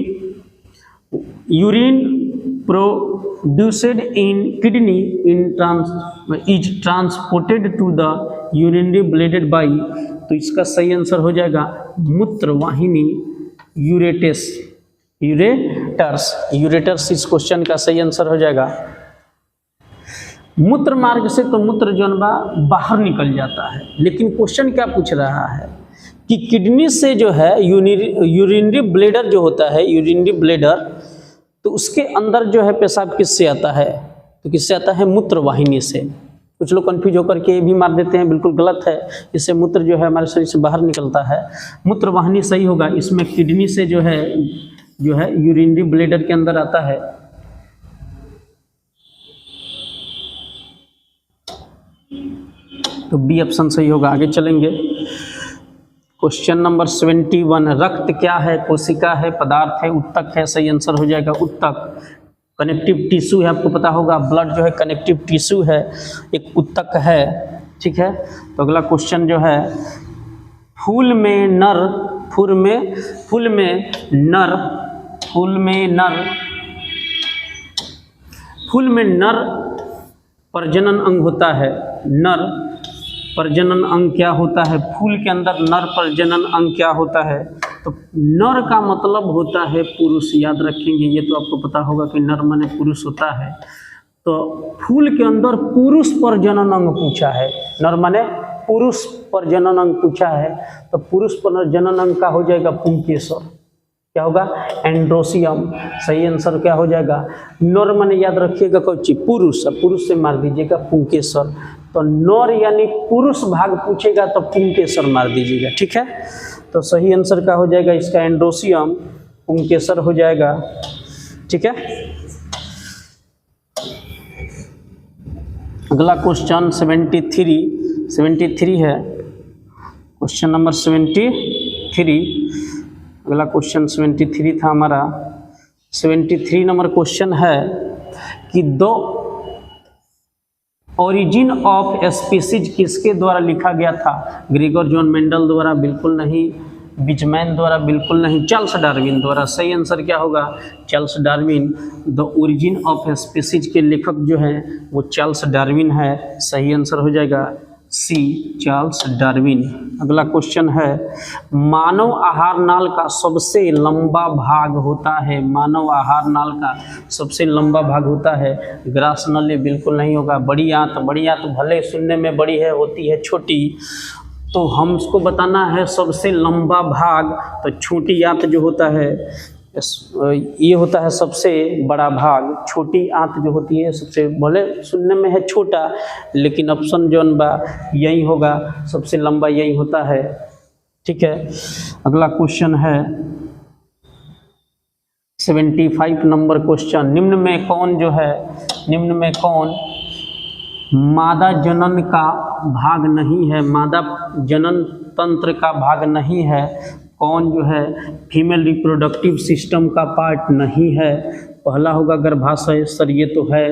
urine produced in kidney is transported to the urinary bladed by, तो इसका सही आंसर हो जाएगा मूत्रवाहिनी, यूरेटर्स, यूरेटर्स इस क्वेश्चन का सही आंसर हो जाएगा। मूत्र मार्ग से तो मूत्र जनबा बाहर निकल जाता है, लेकिन क्वेश्चन क्या पूछ रहा है कि किडनी से जो है यूरिनरी ब्लेडर जो होता है, यूरिनरी ब्लेडर, तो उसके अंदर जो है पेशाब किससे आता है? तो किससे आता है? मूत्रवाहिनी से। कुछ लोग कंफ्यूज होकर के भी मार देते हैं, बिल्कुल गलत है। इससे मूत्र जो है हमारे शरीर से बाहर निकलता है, मूत्रवाहिनी सही होगा। इसमें किडनी से जो है यूरिनरी ब्लेडर के अंदर आता है। तो बी ऑप्शन सही होगा। आगे चलेंगे, क्वेश्चन नंबर 71। रक्त क्या है? कोशिका है, पदार्थ है, उत्तक है? सही आंसर हो जाएगा उत्तक। कनेक्टिव टिश्यू है, आपको पता होगा ब्लड जो है कनेक्टिव टिश्यू है, एक उत्तक है, ठीक है। तो अगला क्वेश्चन जो है, फूल में नर प्रजनन अंग होता है। नर प्रजनन अंग क्या होता है? फूल के अंदर नर प्रजनन अंग क्या होता है? तो नर का मतलब होता है पुरुष, याद रखेंगे, ये तो आपको पता होगा कि नर माने पुरुष होता है। तो फूल के अंदर पुरुष प्रजनन अंग पूछा है, नर माने पुरुष प्रजनन अंग पूछा है, तो पुरुष प्रजनन अंग का हो जाएगा पुंकेसर। क्या होगा? एंड्रोसियम। सही आंसर क्या हो जाएगा? नर माने याद रखिएगा कोई चीज पुरुष, पुरुष से मार दीजिएगा पुंकेसर। तो नर यानी पुरुष भाग पूछेगा तो पुंकेसर मार दीजिएगा, ठीक है। तो सही आंसर क्या हो जाएगा इसका? एंड्रोसियम, पुंकेसर हो जाएगा, ठीक है। अगला क्वेश्चन 73 है, क्वेश्चन नंबर 73। अगला क्वेश्चन 73 था हमारा। 73 नंबर क्वेश्चन है कि द ओरिजिन ऑफ स्पीसीज किसके द्वारा लिखा गया था? ग्रेगर जॉन मेंडल द्वारा? बिल्कुल नहीं। बिजमैन द्वारा? बिल्कुल नहीं। चार्ल्स डार्विन द्वारा? सही आंसर क्या होगा? Charles Darwin. The origin of species के लेखक जो है वो चार्ल्स डार्विन है। सही आंसर हो जाएगा सी, चार्ल्स डार्विन। अगला क्वेश्चन है, मानव आहार नाल का सबसे लंबा भाग होता है? मानव आहार नाल का सबसे लंबा भाग होता है ग्रास नली? बिल्कुल नहीं होगा। बड़ी आंत भले सुनने में बड़ी है, होती है छोटी, तो हमको बताना है सबसे लंबा भाग। तो छोटी आंत जो होता है ये होता है सबसे बड़ा भाग। छोटी आंत जो होती है सबसे, भले सुनने में है छोटा, लेकिन ऑप्शन जो बा यही होगा, सबसे लंबा यही होता है। ठीक है। अगला क्वेश्चन है 75 नंबर क्वेश्चन। निम्न में कौन मादा जनन का भाग नहीं है, मादा जनन तंत्र का भाग नहीं है, कौन जो है फीमेल रिप्रोडक्टिव सिस्टम का पार्ट नहीं है। पहला होगा गर्भाशय, सर ये तो है,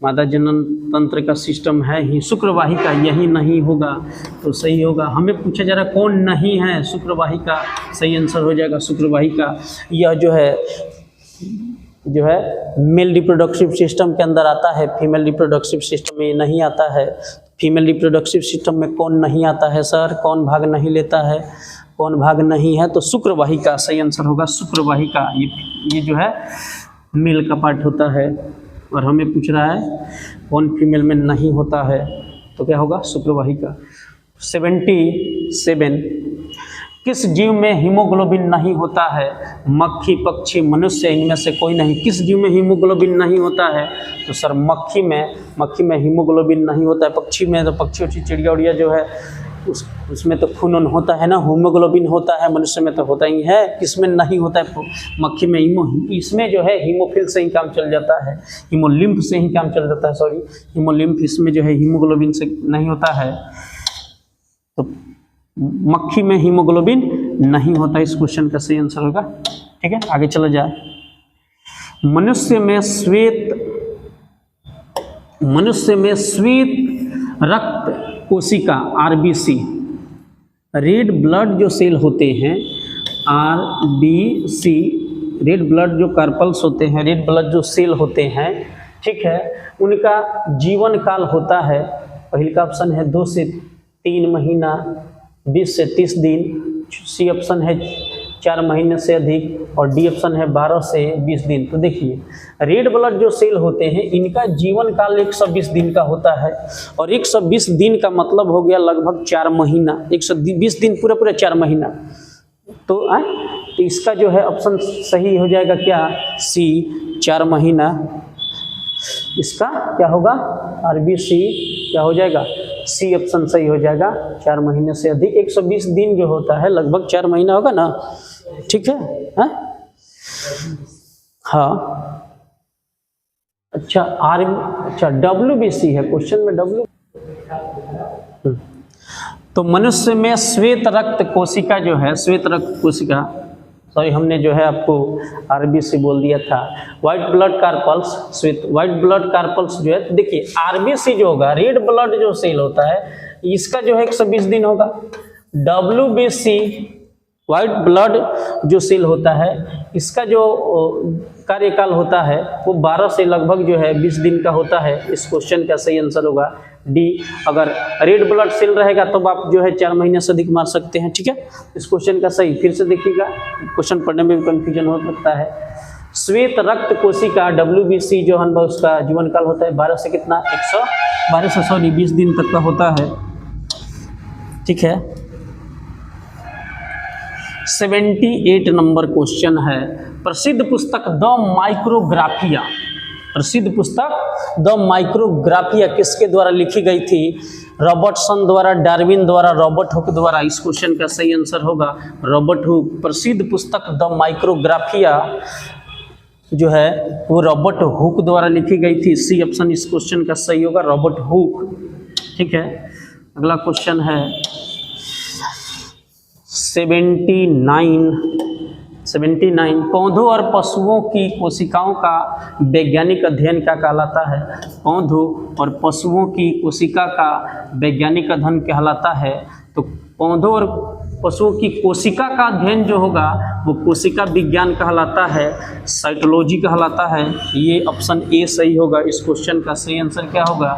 मादा जनन तंत्र का सिस्टम है ही, शुक्रवाहिका यही नहीं होगा तो सही होगा। हमें पूछा जा रहा कौन नहीं है, शुक्रवाहिका सही आंसर हो जाएगा शुक्रवाहिका। यह जो है मेल रिप्रोडक्टिव सिस्टम के अंदर आता है, फीमेल रिप्रोडक्टिव सिस्टम में नहीं आता है। फीमेल रिप्रोडक्टिव सिस्टम में कौन नहीं आता है सर, कौन भाग नहीं लेता है, कौन भाग नहीं है, तो शुक्रवाहिका सही आंसर होगा शुक्रवाहिका। ये जो है मेल का पार्ट होता है और हमें पूछ रहा है कौन फीमेल में नहीं होता है, तो क्या होगा शुक्रवाहिका। 77 किस जीव में हीमोग्लोबिन नहीं होता है, मक्खी, पक्षी, मनुष्य, इनमें से कोई नहीं। किस जीव में हीमोग्लोबिन नहीं होता है, तो सर मक्खी में हीमोग्लोबिन नहीं होता है। पक्षी में तो पक्षी चिड़िया उड़िया जो है उसमें तो खून होता है ना, हीमोग्लोबिन होता है, मनुष्य में तो होता ही है। किसमें नहीं होता है, मक्खी में इसमें जो है हीमोफिल से ही काम चल जाता है, हीमोलिम्फ से ही काम चल जाता है, सॉरी हीमोलिम्फ, इसमें जो है हीमोग्लोबिन से नहीं होता है, तो मक्खी में हीमोग्लोबिन नहीं होता। इस क्वेश्चन का सही आंसर होगा। ठीक है, आगे चला जाए। मनुष्य में श्वेत रक्त कोशिका आरबीसी, रेड ब्लड जो सेल होते हैं आरबीसी, रेड ब्लड जो कार्पल्स होते हैं, रेड ब्लड जो सेल होते हैं, ठीक है, उनका जीवन काल होता है। पहले का ऑप्शन है 2 से 3 महीना, 20 से 30 दिन, सी ऑप्शन है 4 महीने से अधिक और डी ऑप्शन है 12 से 20 दिन। तो देखिए रेड ब्लड जो सेल होते हैं इनका जीवन काल 120 दिन का होता है और 120 दिन का मतलब हो गया लगभग 4 महीना, 120 दिन पूरा 4 महीना। तो इसका जो है ऑप्शन सही हो जाएगा क्या, सी 4 महीना। इसका क्या होगा, आरबीसी क्या हो जाएगा, सी ऑप्शन सही हो जाएगा, 4 महीने से अधिक। 120 दिन जो होता है लगभग 4 महीना होगा ना, ठीक है, हाँ। अच्छा WBC है क्वेश्चन में, W। तो मनुष्य में श्वेत रक्त कोशिका जो है, श्वेत रक्त कोशिका, सॉरी हमने जो है आपको आरबीसी बोल दिया था, व्हाइट ब्लड कार्पल्स, श्वेत व्हाइट ब्लड कार्पल्स जो है, देखिए आरबीसी जो होगा रेड ब्लड जो सेल होता है इसका जो है 120 दिन होगा। WBC व्हाइट ब्लड जो सेल होता है इसका जो कार्यकाल होता है वो 12 से लगभग जो है 20 दिन का होता है। इस क्वेश्चन का सही आंसर होगा डी। अगर रेड ब्लड सेल रहेगा तो आप जो है 4 महीने से अधिक मार सकते हैं, ठीक है। इस क्वेश्चन का सही, फिर से देखिएगा, क्वेश्चन पढ़ने में भी कंफ्यूजन हो सकता है। श्वेत रक्त कोशिका WBC जो है उसका जीवन काल होता है 12 से कितना, 20 दिन तक का होता है, ठीक है। 78 नंबर क्वेश्चन है। प्रसिद्ध पुस्तक द माइक्रोग्राफिया, प्रसिद्ध पुस्तक द माइक्रोग्राफिया किसके द्वारा लिखी गई थी, रॉबर्टसन द्वारा, डार्विन द्वारा, रॉबर्ट हुक द्वारा। इस क्वेश्चन का सही आंसर होगा रॉबर्ट हुक। प्रसिद्ध पुस्तक द माइक्रोग्राफिया जो है वो रॉबर्ट हुक द्वारा लिखी गई थी। सी ऑप्शन इस क्वेश्चन का सही होगा, रॉबर्ट हुक, ठीक है। अगला क्वेश्चन है 79 पौधों और पशुओं की कोशिकाओं का वैज्ञानिक अध्ययन क्या कहलाता है। पौधों और पशुओं की कोशिका का वैज्ञानिक अध्ययन कहलाता है। तो पौधों और पशुओं की कोशिका का अध्ययन जो होगा वो कोशिका विज्ञान कहलाता है, साइटोलॉजी कहलाता है। ये ऑप्शन ए सही होगा। इस क्वेश्चन का सही आंसर क्या होगा,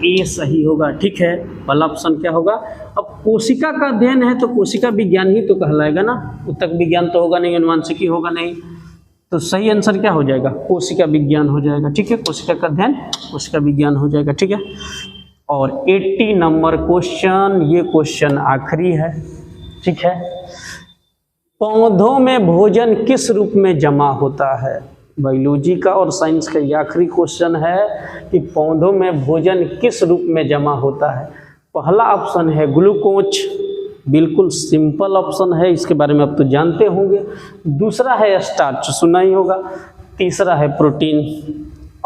ए सही होगा, ठीक है। पहला ऑप्शन क्या होगा। अब कोशिका का अध्ययन है तो कोशिका विज्ञान ही तो कहलाएगा ना, ऊतक विज्ञान तो होगा नहीं, अनुवांशिकी होगा नहीं, तो सही आंसर क्या हो जाएगा, कोशिका विज्ञान हो जाएगा, ठीक है। कोशिका का अध्ययन कोशिका विज्ञान हो जाएगा, ठीक है। और 80 नंबर क्वेश्चन, ये क्वेश्चन आखिरी है, ठीक है। पौधों में भोजन किस रूप में जमा होता है। बायोलॉजी का और साइंस का ये आखिरी क्वेश्चन है कि पौधों में भोजन किस रूप में जमा होता है। पहला ऑप्शन है ग्लूकोज, बिल्कुल सिंपल ऑप्शन है, इसके बारे में आप तो जानते होंगे। दूसरा है स्टार्च, सुना ही होगा। तीसरा है प्रोटीन।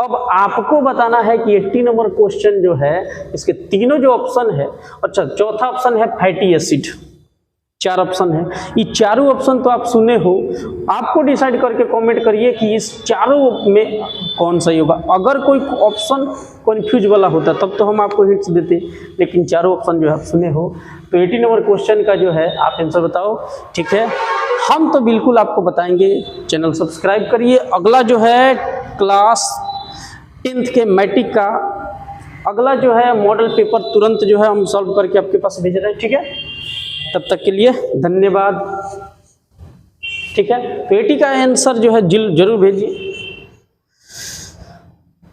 अब आपको बताना है कि 80 नंबर क्वेश्चन जो है इसके तीनों जो ऑप्शन है, अच्छा चौथा ऑप्शन है फैटी एसिड। 4 ऑप्शन है, ये चारों ऑप्शन तो आप सुने हो, आपको डिसाइड करके कमेंट करिए कि इस चारों में कौन सही होगा। अगर कोई ऑप्शन कन्फ्यूज वाला होता तब तो हम आपको हिंट्स देते, लेकिन चारों ऑप्शन जो है आप सुने हो। तो 80 नंबर क्वेश्चन का जो है आप आंसर बताओ, ठीक है। हम तो बिल्कुल आपको बताएंगे, चैनल सब्सक्राइब करिए। अगला जो है क्लास 10th के मैट्रिक का अगला जो है मॉडल पेपर तुरंत जो है हम सॉल्व करके आपके पास भेज रहे हैं, ठीक है। तब तक के लिए धन्यवाद, ठीक है। तो 80 का आंसर जो है जरूर भेजिए।